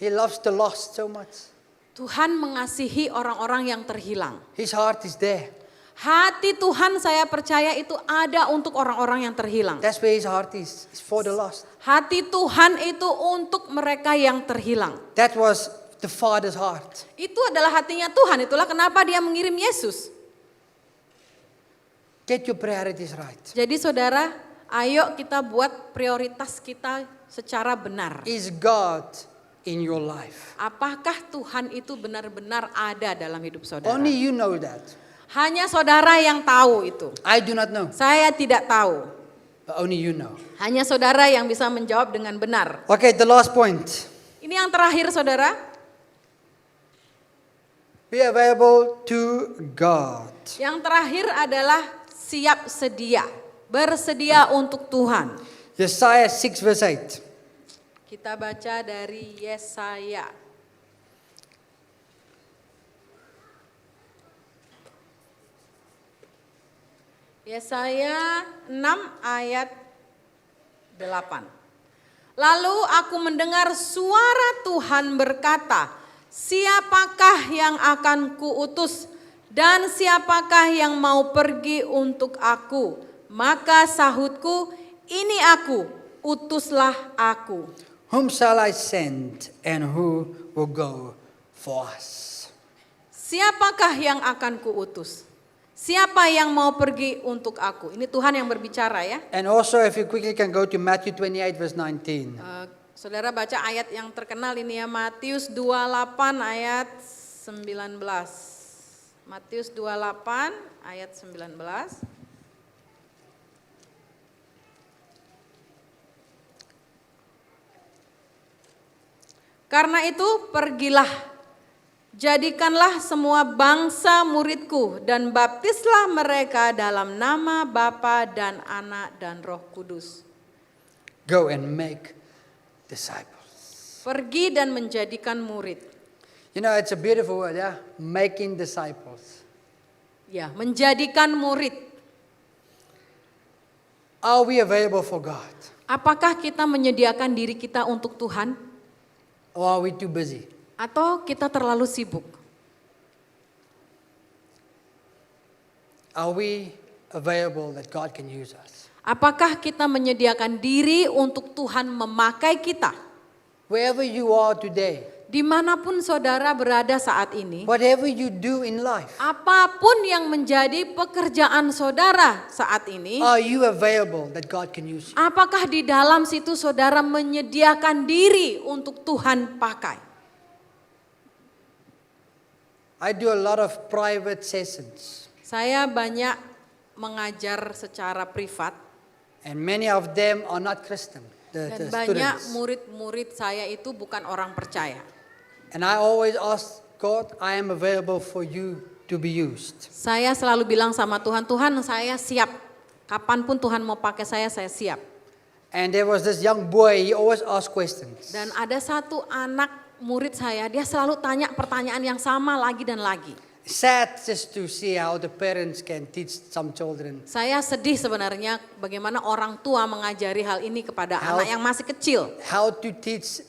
He loves the lost so much. Tuhan mengasihi orang-orang yang terhilang. His heart is there. Hati Tuhan saya percaya itu ada untuk orang-orang yang terhilang. That's where his heart is. It's for the lost. Hati Tuhan itu untuk mereka yang terhilang. That was the Father's heart. Itu adalah hatinya Tuhan, itulah kenapa dia mengirim Yesus. Get your priorities right. Jadi saudara, ayo kita buat prioritas kita secara benar. Is God in your life? Apakah Tuhan itu benar-benar ada dalam hidup saudara? Only you know that. Hanya saudara yang tahu itu. I do not know, Saya tidak tahu. but only you know. Hanya saudara yang bisa menjawab dengan benar. Okay, the last point. Ini yang terakhir saudara. Be available to God. Yang terakhir adalah siap sedia. Bersedia untuk Tuhan. Yesaya 6 verse 8. Kita baca dari Yesaya. Yesaya 6 ayat 8. Lalu aku mendengar suara Tuhan berkata, siapakah yang akan kuutus dan siapakah yang mau pergi untuk aku? Maka sahutku, ini aku, utuslah aku. Whom shall I send and who will go for us? Siapakah yang akan kuutus? Siapa yang mau pergi untuk aku? Ini Tuhan yang berbicara ya. And also if you quickly can go to Matthew 28 verse 19. Saudara baca ayat yang terkenal ini ya, Matius 28 ayat 19. Matius 28 ayat 19. Karena itu pergilah, jadikanlah semua bangsa muridku dan baptislah mereka dalam nama Bapa dan Anak dan Roh Kudus. Go and make disciples. Pergi dan menjadikan murid. You know, it's a beautiful word, yeah? Making disciples. Ya, menjadikan murid. Are we available for God? Apakah kita menyediakan diri kita untuk Tuhan? Or are we too busy? Atau kita terlalu sibuk? Are we available that God can use us? Apakah kita menyediakan diri untuk Tuhan memakai kita? Wherever you are today, Dimanapun saudara berada saat ini, whatever you do in life, apapun yang menjadi pekerjaan saudara saat ini, are you available that God can use you? apakah di dalam situ saudara menyediakan diri untuk Tuhan pakai? I do a lot of private sessions, Saya banyak mengajar secara privat and many of them are not Christian, the dan banyak students. murid-murid saya itu bukan orang percaya. And I always ask God, I am available for you to be used. Saya selalu bilang sama Tuhan, Tuhan saya siap. Kapanpun Tuhan mau pakai saya siap. And there was this young boy, he always asked questions. Dan ada satu anak murid saya, dia selalu tanya pertanyaan yang sama lagi dan lagi. Sad just to see how the parents can teach some children. Saya sedih sebenarnya bagaimana orang tua mengajari hal ini kepada anak yang masih kecil. How to teach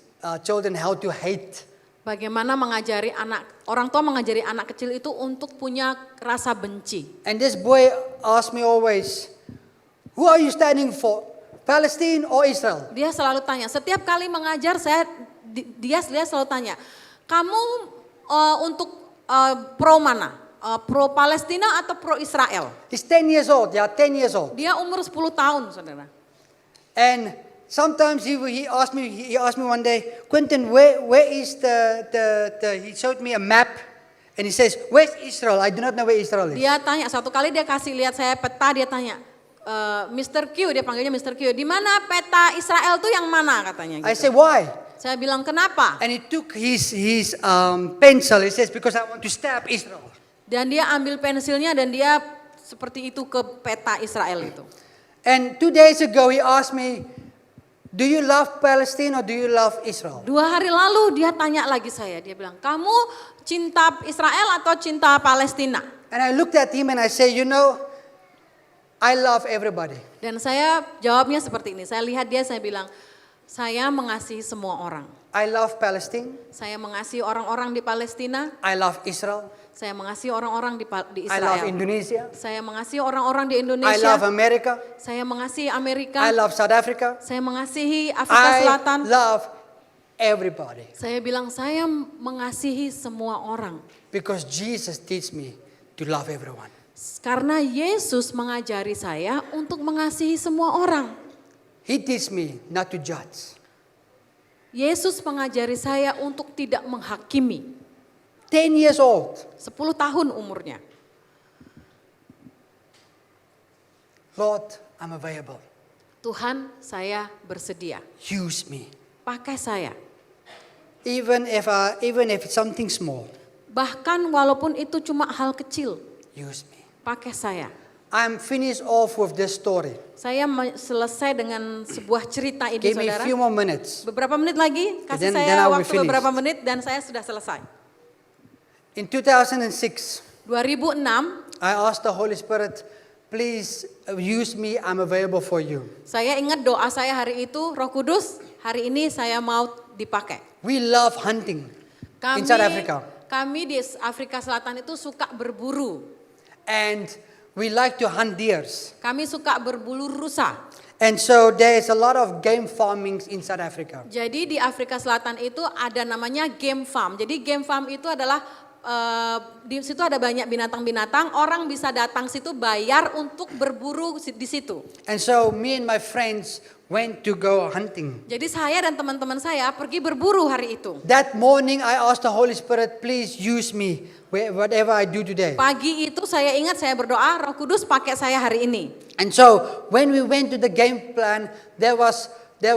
children how to hate. Bagaimana mengajari orang tua mengajari anak kecil itu untuk punya rasa benci. And this boy asked me always, who are you standing for? Palestine or Israel? Dia selalu tanya, setiap kali mengajar dia selalu tanya, kamu untuk pro mana? Pro Palestina atau pro Israel? He's 10 years old, 10 years old. Dia umur 10 tahun, saudara. And sometimes he asked me one day, Quentin, where is he showed me a map and he says, where's Israel? I do not know where Israel is. Dia tanya, satu kali dia kasih lihat saya peta, dia tanya, Mr. Q, dia panggilnya Mr. Q, di mana peta Israel tuh yang mana katanya gitu. I say, why? Saya bilang, kenapa? And he took his pencil, he says, because I want to stab Israel. Dan dia ambil pensilnya dan dia seperti itu ke peta Israel itu. And 2 days ago he asked me, do you love Palestine or do you love Israel? 2 hari lalu dia tanya lagi saya, dia bilang, kamu cinta Israel atau cinta Palestina? And I looked at him and I say, you know, I love everybody. Dan saya jawabnya seperti ini, saya lihat dia, saya bilang, saya mengasihi semua orang. I love Palestine. Saya mengasihi orang-orang di Palestina, I love Israel. saya mengasihi orang-orang di I love Israel. Indonesia. Saya mengasihi orang-orang di I Indonesia. love America. Saya mengasihi Amerika. I love South Africa. Saya mengasihi Afrika I Selatan. love everybody. Saya bilang saya mengasihi semua orang. Because Jesus teach me to love everyone. Karena Yesus mengajari saya untuk mengasihi semua orang. He teach me not to judge. Yesus mengajari saya untuk tidak menghakimi. 10 years old. 10 tahun umurnya. Lord, I'm available. Tuhan, saya bersedia. Use me. Pakai saya. Even if it's something small, Bahkan walaupun itu cuma hal kecil, use me. pakai saya. I'm finished off with this story. Saya selesai dengan sebuah cerita ini, Give me a saudara. few more minutes. Beberapa menit lagi, kasih Then saya I will waktu finish. beberapa menit dan saya sudah selesai. In 2006, 2006, I asked the Holy Spirit, please use me, I'm available for you. saya ingat doa saya hari itu, Roh Kudus, hari ini saya mau dipakai. We love hunting in South Africa. Kami di Afrika Selatan itu suka berburu. And we like to hunt deers. Kami suka berburu rusa. And so there is a lot of game farming in South Africa. Jadi di Afrika Selatan itu ada namanya game farm. Jadi game farm itu adalah di situ ada banyak binatang-binatang, orang bisa datang situ bayar untuk berburu di situ. And so me and my friends went to go hunting. Jadi saya dan teman-teman saya pergi berburu hari itu. That morning I asked the Holy Spirit, please use me whatever I do today. Pagi itu saya ingat saya berdoa, Roh Kudus pakai saya hari ini. And so when we went to the game plan, there was 5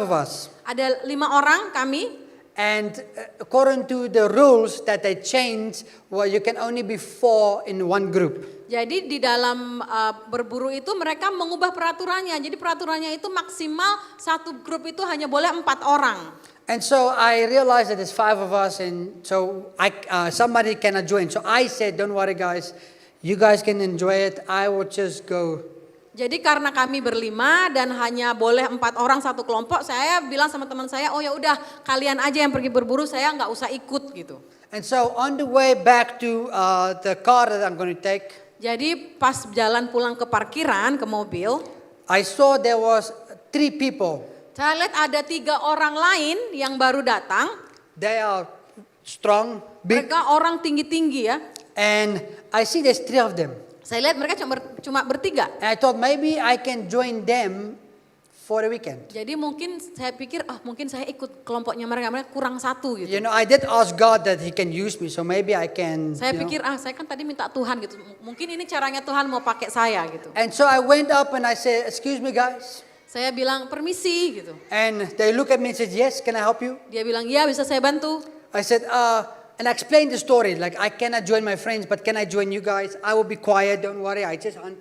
of us. Ada 5 orang kami. And according to the rules that they changed, well, you can only be 4 in one group. Jadi di dalam berburu itu mereka mengubah peraturannya. Jadi peraturannya itu maksimal satu grup itu hanya boleh 4 orang. And so I realized that there's 5 of us, and so somebody cannot join. So I said, don't worry guys, you guys can enjoy it. I will just go. Jadi karena kami berlima dan hanya boleh 4 orang satu kelompok, saya bilang sama teman saya, oh ya udah kalian aja yang pergi berburu, saya nggak usah ikut gitu. And so on the way back to the car that I'm going to take, Jadi pas jalan pulang ke parkiran, ke mobil, I saw there was 3 people. saya lihat ada 3 orang lain yang baru datang. They are strong, big, Mereka orang tinggi-tinggi ya. and I see there's 3 of them. Saya lihat mereka cuma bertiga. And I thought maybe I can join them for the weekend. Jadi mungkin saya pikir, mungkin saya ikut kelompoknya mereka kurang satu gitu. You know, I did ask God that He can use me, so maybe I can. Saya you know. pikir, saya kan tadi minta Tuhan gitu. Mungkin ini caranya Tuhan mau pakai saya gitu. And so I went up and I said, "Excuse me, guys." Saya bilang permisi gitu. And they look at me and said, "Yes, can I help you?" Dia bilang, iya bisa saya bantu. I said, and I explained the story. Like, I cannot join my friends, but can I join you guys? I will be quiet. Don't worry. I just hunt.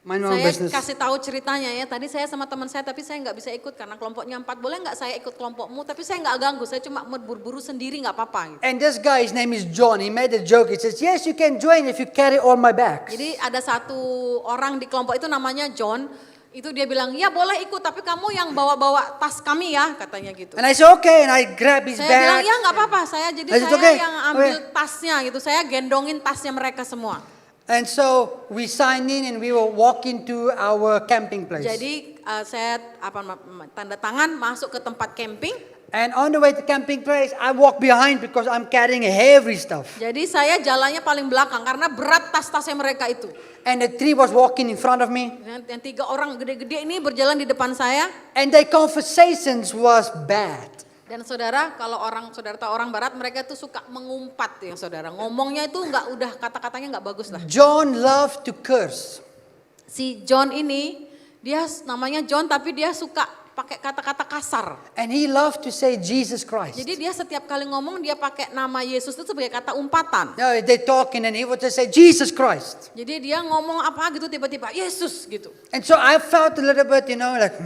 Mind my own Saya business. kasih tahu ceritanya ya. Tadi saya sama teman saya, tapi saya nggak bisa ikut karena kelompoknya 4. Boleh nggak saya ikut kelompokmu? Tapi saya nggak ganggu. Saya cuma berburu sendiri nggak apa-apa. Gitu. And this guy, his name is John. He made a joke. He says, "Yes, you can join if you carry all my bags." Jadi ada satu orang di kelompok itu namanya John. Itu dia bilang, ya boleh ikut tapi kamu yang bawa-bawa tas kami ya, katanya gitu. And I said, "Okay." And I grab his Saya bilang, bag. ya nggak apa-apa. Jadi I said, saya "Okay, yang ambil okay." tasnya gitu. Saya gendongin tasnya mereka semua. And so we signed in and we were walking to our camping place. Jadi saya tanda tangan masuk ke tempat camping. And on the way to camping place, I walk behind because I'm carrying heavy stuff. Jadi saya jalannya paling belakang karena berat tas-tasnya mereka itu. And the 3 was walking in front of me. Yang 3 orang gede-gede ini berjalan di depan saya. And their conversations was bad. Dan saudara, kalau saudara tahu orang barat, mereka tuh suka mengumpat ya saudara. Ngomongnya itu kata-katanya nggak bagus lah. John loved to curse. Si John ini, dia namanya John tapi dia suka pakai kata-kata kasar. And he loved to say Jesus Christ. Jadi dia setiap kali ngomong dia pakai nama Yesus itu sebagai kata umpatan. No, they talking and he would just say Jesus Christ. Jadi dia ngomong apa gitu tiba-tiba Yesus gitu. And so I felt a little bit, like,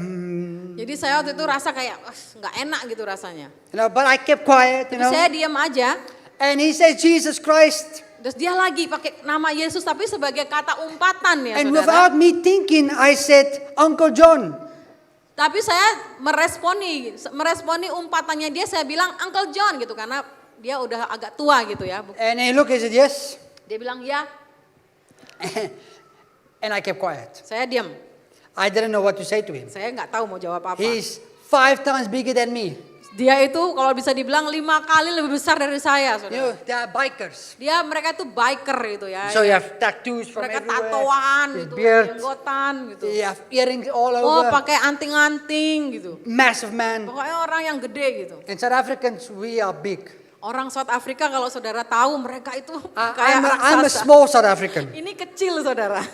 Jadi saya waktu itu rasa kayak nggak enak gitu rasanya. but I kept quiet, Tapi saya diam aja. And he said Jesus Christ. Terus dia lagi pakai nama Yesus tapi sebagai kata umpatan ya And saudara. without me thinking, I said, Uncle John. Tapi saya meresponi umpatannya dia, saya bilang Uncle John gitu karena dia udah agak tua gitu ya. And he looked and said, yes. Dia bilang ya. And I kept quiet. Saya diam. I didn't know what to say to him. Saya nggak tahu mau jawab apa. He's 5 times bigger than me. Dia itu kalau bisa dibilang 5 kali lebih besar dari saya, You saudara. know, they are bikers. Mereka itu biker gitu ya. So you have tattoos from Mereka everywhere. tatoan His gitu, beard. jenggotan gitu. You have earrings all Oh, over. pakai anting-anting gitu. Massive man. Pokoknya orang yang gede gitu. In South Africans, we are big. Orang South Afrika kalau saudara tahu mereka itu kayak I'm a raksasa. small South African. Ini kecil saudara.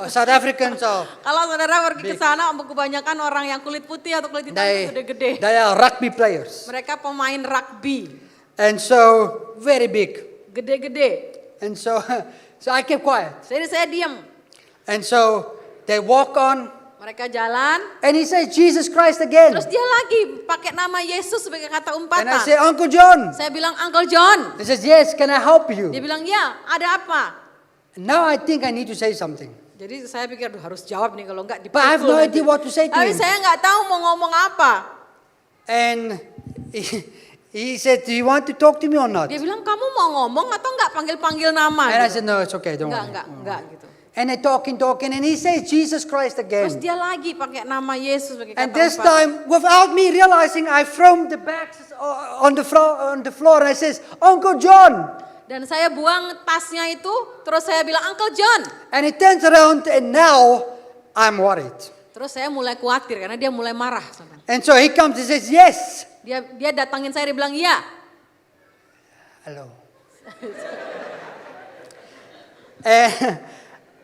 South Africans are Kalau saudara pergi ke sana, kebanyakan orang yang kulit putih atau kulit hitam itu gede-gede. they are rugby players. Mereka pemain rugby, And so very big. gede-gede. And so I kept quiet. Jadi saya diam. And so they walk on. Mereka jalan, And he says Jesus Christ again. terus dia lagi pakai nama Yesus sebagai kata And I umpatan. say, Uncle John. Saya bilang, Uncle John. He says, yes, can I help Dia you? bilang, ya, ada apa? Now I think I need to say something. Jadi saya pikir, aduh, harus jawab nih kalau enggak But I have dipukul no nanti. idea what to say to Tapi him. saya nggak tahu mau ngomong apa. And he said, do you want to talk to me or not? Dia bilang, kamu mau ngomong atau enggak panggil-panggil nama? And I gitu. said, no, it's okay, don't Enggak worry. gitu. And they talking, and he says Jesus Christ Terus again. dia lagi pakai nama Yesus sebagai And kata this umpatan. time, without me realizing, I thrown the bags on the floor, and I says, Uncle John. Dan saya buang tasnya itu, terus saya bilang, Uncle John. And he turns around and now I'm worried. Terus saya mulai khawatir karena dia mulai marah. Saudara. And so he comes and says, yes. Dia datangin saya, dia bilang, iya. Hello.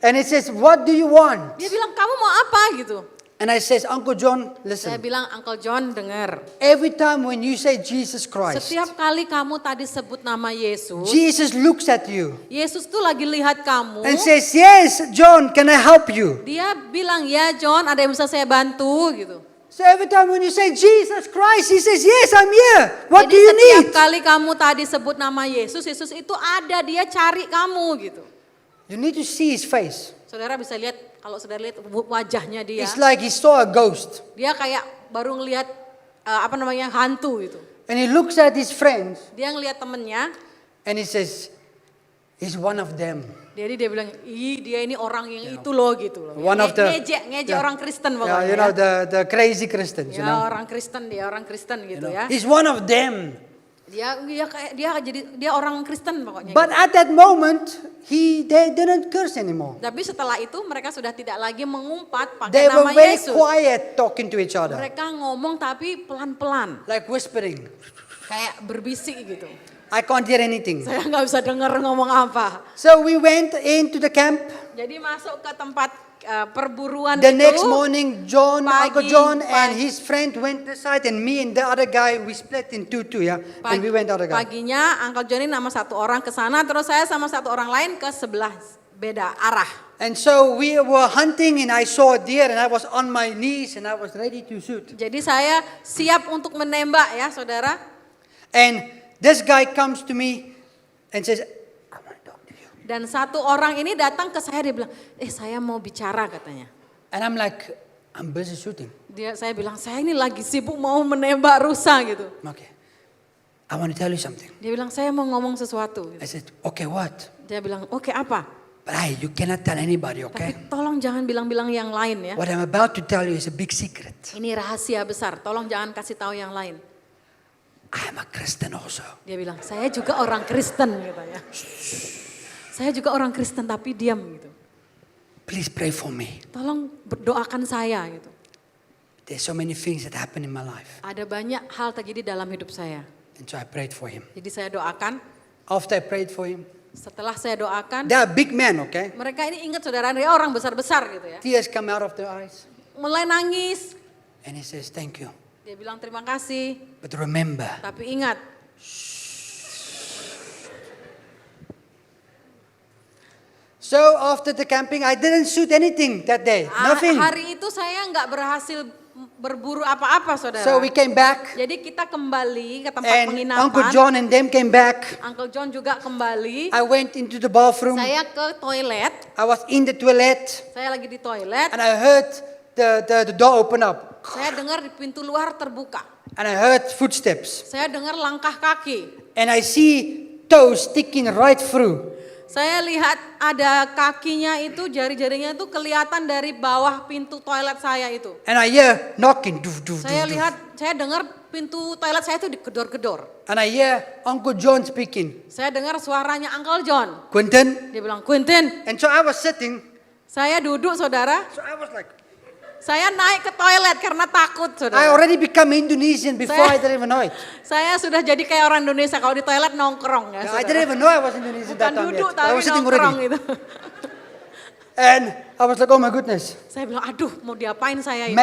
And he says, what do you want? Dia bilang, kamu mau apa gitu. And I says, Uncle John, Saya listen. bilang, Uncle John dengar. Every time when you say Jesus Christ, Setiap kali kamu tadi sebut nama Yesus, Jesus looks at you Yesus tuh lagi lihat kamu. and says, yes, John, can I help you? Dia bilang, ya John ada yang bisa saya bantu gitu. So every time when you say Jesus Christ, he says, yes, I'm here. What do Jadi you setiap need? kali kamu tadi sebut nama Yesus, Yesus itu ada, dia cari kamu gitu. You need to see his face. Saudara bisa lihat, kalau saudara lihat wajahnya dia, It's like he saw a ghost. dia kayak baru ngelihat hantu gitu. And he looks at his friends Dia ngelihat temennya, and he says, he's one of them. jadi dia bilang, ih dia ini orang yang itu loh gitu loh. One of the- Ngejek Yeah. orang Kristen Yeah, pokoknya. you know, Ya. the crazy Christians, you Ya, know. orang Kristen, dia orang Kristen gitu ya. He's one of them. Dia orang Kristen pokoknya. But at that moment, they didn't curse anymore. Tapi setelah itu mereka sudah tidak lagi mengumpat They pakai were nama very Yesus. quiet talking to each other, Mereka ngomong tapi pelan-pelan, like whispering. kayak berbisik gitu. I can't hear anything. Saya nggak bisa dengar ngomong apa. So we went into the camp. Jadi masuk ke tempat perburuan The itu. next morning, Uncle Pagi, John and pagi. his friend went aside, and me and the other guy, we split in two, yeah. And we went other guy. Paginya Uncle Johnny nama satu orang ke sana, terus saya sama satu orang lain ke sebelah beda arah. And so we were hunting, and I saw a deer, and I was on my knees, and I was ready to shoot. Jadi saya siap untuk menembak ya saudara. And this guy comes to me and says, I want to talk to you. Dan satu orang ini datang ke saya, dia bilang, saya mau bicara katanya. And I'm like, I'm busy shooting. Saya bilang, saya ini lagi sibuk mau menembak rusa gitu. Okay. I want to tell you something. Dia bilang, saya mau ngomong sesuatu. I said, okay, what? Dia bilang, oke apa? But you cannot tell anybody, Tapi okay? tolong jangan bilang-bilang yang lain ya. What I'm about to tell you is a big secret. Ini rahasia besar, tolong jangan kasih tahu yang lain. I am a Christian also. Dia bilang, saya juga orang Kristen katanya. Saya juga orang Kristen tapi diam gitu. Please pray for me. Tolong doakan saya gitu. There's so many things that happen in my life. Ada banyak hal terjadi dalam hidup saya. And so I prayed for him. Jadi saya doakan, After I prayed for him, setelah saya doakan, they are big men, okay? mereka ini ingat saudara, dia orang besar-besar gitu ya. Tears come out of their eyes. Mulai nangis, And he says, thank you. dia bilang terima kasih, But remember, tapi ingat. so after the camping, I didn't shoot anything that day. Nothing. Hari itu saya nggak berhasil berburu apa-apa saudara. So we came back. Jadi kita kembali ke tempat And penginapan. Uncle John and them came back. Uncle John juga kembali. I went into the bathroom. Saya ke toilet. I was in the toilet. Saya lagi di toilet. And I heard the door open up. Saya dengar di pintu luar terbuka. And I heard footsteps. Saya dengar langkah kaki. And I see toes sticking right through. Saya lihat ada kakinya itu, jari-jarinya itu kelihatan dari bawah pintu toilet saya itu. And I hear knocking. Doof, doof, Saya doof, doof. lihat, saya dengar pintu toilet saya itu digedor-gedor. And I hear Uncle John speaking. Saya dengar suaranya Uncle John. Quentin. Dia bilang, Quentin. And so I was sitting. Saya duduk saudara. So I was like, Saya naik ke toilet karena takut I saudara. already become Indonesian before I Saya- didn't even know it. Saya sudah jadi kayak orang Indonesia kalau di toilet nongkrong ya I saudara. didn't even know I was Indonesian Bukan that time duduk yet. I tapi was sitting nongkrong already. gitu. And I was like, oh my goodness. Saya bilang, aduh mau diapain saya ini.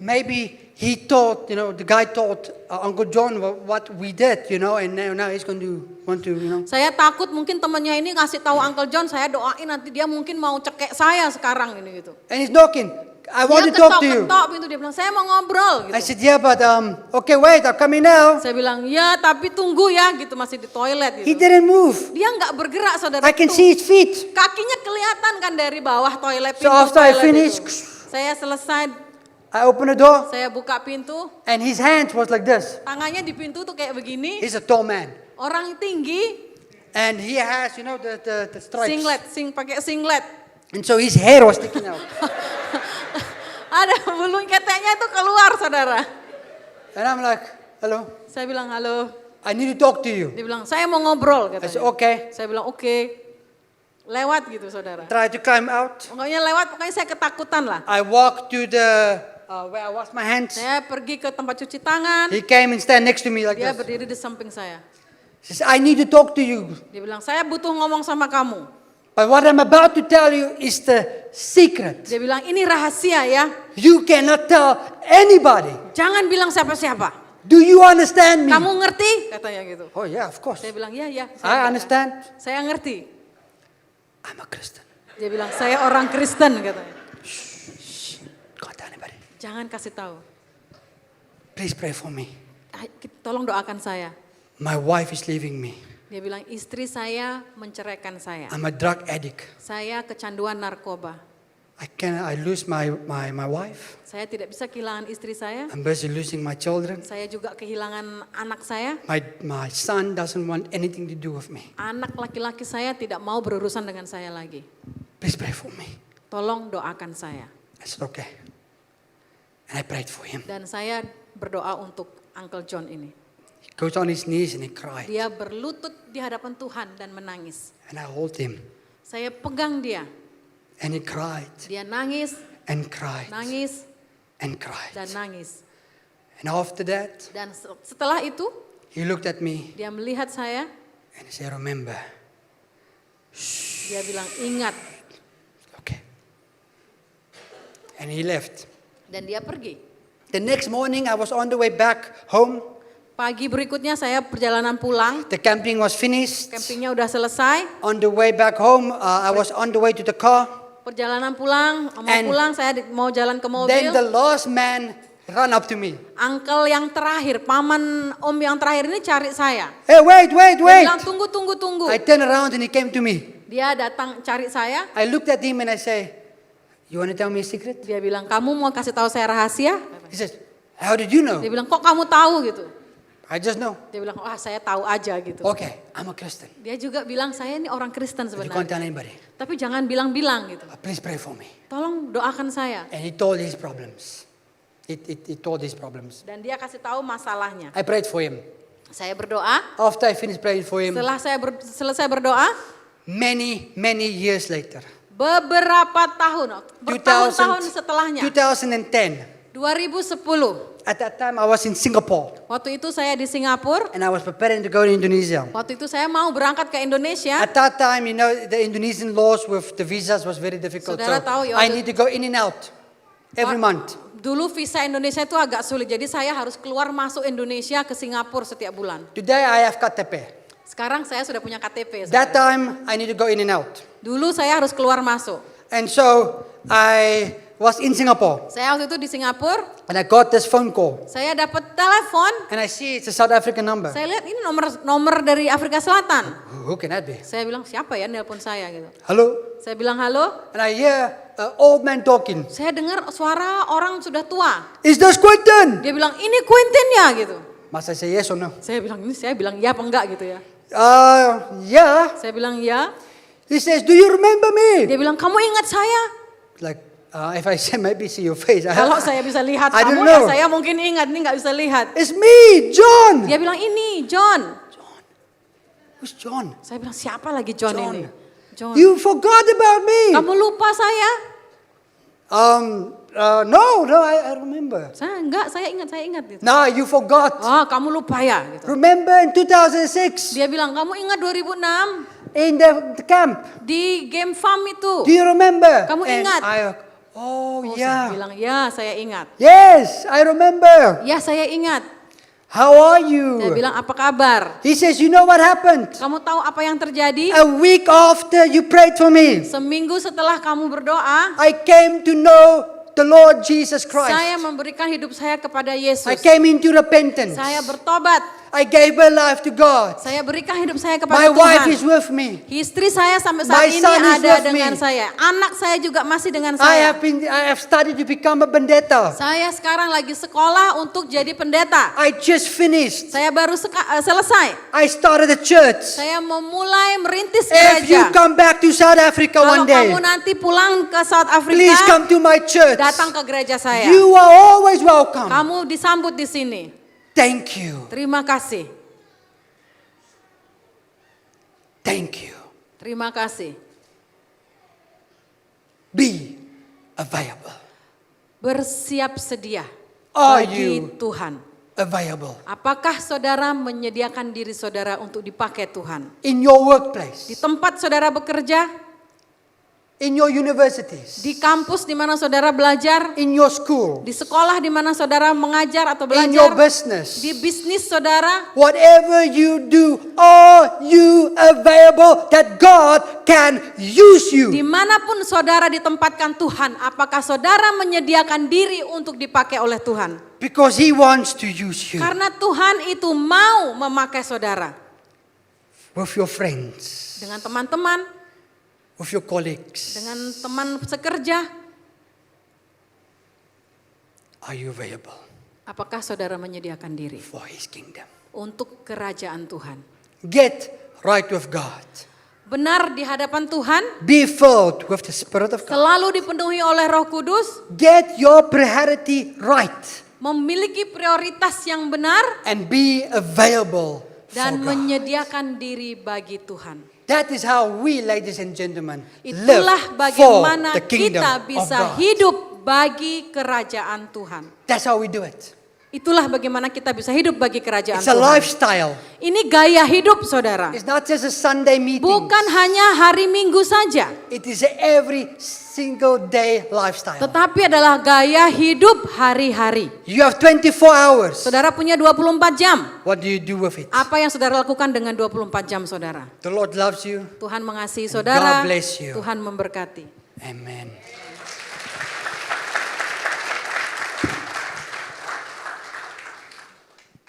Maybe he thought, the guy thought Uncle John what we did, and now he's going to want to, Saya takut mungkin temannya ini ngasih tahu Uncle John, saya doain nanti dia mungkin mau cekek saya sekarang ini gitu. And he's knocking. I want to Dia talk to you. ketok-ketok pintu, dia bilang saya mau ngobrol gitu. I said, yeah, but okay, wait, I'm coming now. Saya bilang, ya tapi tunggu ya gitu, masih di toilet He gitu. didn't move. Dia nggak bergerak saudara. I can Tuh, see his feet. kakinya kelihatan kan dari bawah toilet, So pintu after I toilet finished, itu. Saya selesai, I opened the door, saya buka pintu, and his hand was like this. tangannya di pintu tuh kayak begini. He's a tall man. Orang tinggi, And he has, the stripes. pakai singlet. And so his hair was sticking out. Ada bulu keteknya itu keluar saudara. And I'm like, hello. Saya bilang halo. I need to talk to you. Dia bilang, saya mau ngobrol I said, katanya. okay. Saya bilang, oke. Lewat gitu saudara. Try to climb out. Pokoknya lewat, pokoknya saya ketakutan lah. I walked to the, where I wash my hands. Saya pergi ke tempat cuci tangan. He came and stand next to me like Dia this. berdiri di samping saya. He says, I need to talk to you. Dia bilang, saya butuh ngomong sama kamu. But what I'm about to tell you is the secret. Dia bilang, ini rahasia ya. You cannot tell anybody. Jangan bilang siapa-siapa. Do you understand me? Kamu ngerti? Katanya gitu. Oh yeah, of course. Saya bilang, ya. I understand. Saya ngerti. I'm a Christian. Dia bilang, saya orang Kristen katanya. Can't tell anybody. Jangan kasih tahu. Please pray for me. Tolong doakan saya. My wife is leaving me. Dia bilang, istri saya menceraikan saya. I'm a drug addict. Saya kecanduan narkoba. I lose my wife. Saya tidak bisa kehilangan istri saya. I'm busy losing my children. Saya juga kehilangan anak saya. My son doesn't want anything to do with me. Anak laki-laki saya tidak mau berurusan dengan saya lagi. Please pray for me. Tolong doakan saya. I said, okay. And I prayed for him. Dan saya berdoa untuk Uncle John ini. He goes on his knees and he cried. Dia berlutut di hadapan Tuhan dan menangis. And I hold him. Saya pegang dia. And he cried Dia nangis, and cried nangis, and cried. dan nangis. And after that, Dan setelah itu, he looked at me dia melihat saya. and he said, remember. Dia bilang, ingat. Okay. And he left. Dan dia pergi. The next morning I was on the way back home. Pagi berikutnya saya perjalanan pulang. The camping was finished. Campingnya udah selesai. On the way back home, I was on the way to the car. Perjalanan pulang, mau And pulang saya mau jalan ke mobil. Then the last man ran up to me. Uncle yang terakhir, paman om yang terakhir ini cari saya. Hey, wait. Dia bilang tunggu. I turned around and he came to me. Dia datang cari saya. I looked at him and I say, you want to tell me a secret? Dia bilang, kamu mau kasih tahu saya rahasia? He says, how did you know? Dia bilang, kok kamu tahu gitu? I just know. Dia bilang, saya tahu aja gitu. Okay, I'm a Christian. Dia juga bilang, saya ini orang Kristen But you can't sebenarnya. tell anybody. Tapi jangan bilang-bilang gitu. Please pray for me. Tolong doakan saya. And he told his problems. He told his problems. Dan dia kasih tahu masalahnya. I prayed for him. Saya berdoa. After I finished praying for him, Setelah saya selesai berdoa, many years later, beberapa tahun, bertahun-tahun setelahnya, 2010, 2010. at that time I was in Singapore Waktu itu saya di Singapura. and I was preparing to go to Indonesia. Waktu itu saya mau berangkat ke Indonesia. At that time, you know, the Indonesian laws with the visas was very difficult. Saudara tahu ya, I waktu- need to go in and out every month. Dulu visa Indonesia itu agak sulit. Jadi saya harus keluar masuk Indonesia ke Singapura setiap bulan. Today I have KTP. Sekarang saya sudah punya KTP. That saudara. time I need to go in and out. Dulu saya harus keluar masuk. And so I was in Singapore Saya waktu itu di Singapura. and I got this phone call Saya dapat telepon. and I see it's a South African number. Saya lihat ini nomor dari Afrika Selatan. Who can that be? Saya bilang siapa ya nelpon saya gitu. Hello? Saya bilang halo. And I hear an old man talking. Saya dengar suara orang sudah tua. Is this Quentin? Dia bilang ini Quentin ya gitu. Must I say yes or no? Saya bilang ya apa enggak gitu ya. Yeah. Saya bilang ya. He says, do you remember me? Dia bilang kamu ingat saya? Like, if I say maybe see your face. Kalau saya bisa lihat I kamu don't ya know. saya mungkin ingat, ini nggak bisa lihat. It's me, John. Dia bilang ini John. Who's John? Saya bilang siapa lagi John, John. ini? John. You forgot about me. Kamu lupa saya? No, I remember. Saya ingat gitu. No, you forgot. Oh, kamu lupa ya gitu. Remember in 2006 Dia bilang kamu ingat 2006 in the camp? di game farm itu. Do you remember? Kamu And ingat? Oh, Saya yeah. bilang ya saya ingat. Yes, I remember. Ya saya ingat. How are Saya you? bilang apa kabar? He says, you know what happened? Kamu tahu apa yang terjadi? A week after you prayed for me, Seminggu setelah kamu berdoa, I came to know the Lord Jesus saya Christ. memberikan hidup saya kepada I Yesus. came into repentance. Saya bertobat. I gave my life to God. Saya berikan hidup saya kepada My wife Tuhan. is with me. Istri saya sampai saat My ini son is ada with dengan me. saya. Anak saya juga masih dengan I saya. have studied to become a pendeta. Saya sekarang lagi sekolah untuk jadi pendeta. I just finished. Saya baru selesai. I started a church. Saya memulai merintis If you gereja. come back to South Africa Kalau one day, kamu nanti pulang ke South please Africa, come to my church. datang ke gereja saya. You are always welcome. Kamu disambut di sini. Thank you. Terima kasih. Thank you. Terima kasih. Be available. Bersiap sedia Are bagi you Tuhan. available? Apakah saudara menyediakan diri saudara untuk dipakai Tuhan? In your workplace, Di tempat saudara bekerja, in your universities, di kampus di mana saudara belajar, in your school, di sekolah di mana saudara mengajar atau in your belajar, business, di bisnis saudara, whatever you do, are you available that God can use you? dimanapun saudara ditempatkan Tuhan, apakah saudara menyediakan diri untuk dipakai oleh Tuhan? Because He wants to use you Karena Tuhan itu mau memakai saudara with your friends, dengan teman-teman, with your colleagues. dengan teman sekerja. Are you available Apakah saudara menyediakan diri for His kingdom? untuk kerajaan Tuhan? Get right with God. Benar di hadapan Tuhan, Be filled with the Spirit of God. selalu dipenuhi oleh Roh Kudus, Get your priority right memiliki prioritas yang benar, and be available dan for God. menyediakan diri bagi Tuhan. That is how we, ladies and gentlemen, Itulah live bagaimana for the kingdom kita of bisa God. hidup bagi kerajaan Tuhan. That's how we do it. Itulah bagaimana kita bisa hidup bagi kerajaan It's a Tuhan. lifestyle. Ini gaya hidup saudara. It's not just a Sunday meeting. Bukan hanya hari Minggu saja, It is a every single day lifestyle. tetapi adalah gaya hidup hari-hari. You have 24 hours. Saudara punya 24 jam. What do you do with it? Apa yang saudara lakukan dengan 24 jam saudara? The Lord loves you. Tuhan mengasihi saudara. God bless you. Tuhan memberkati. Amen.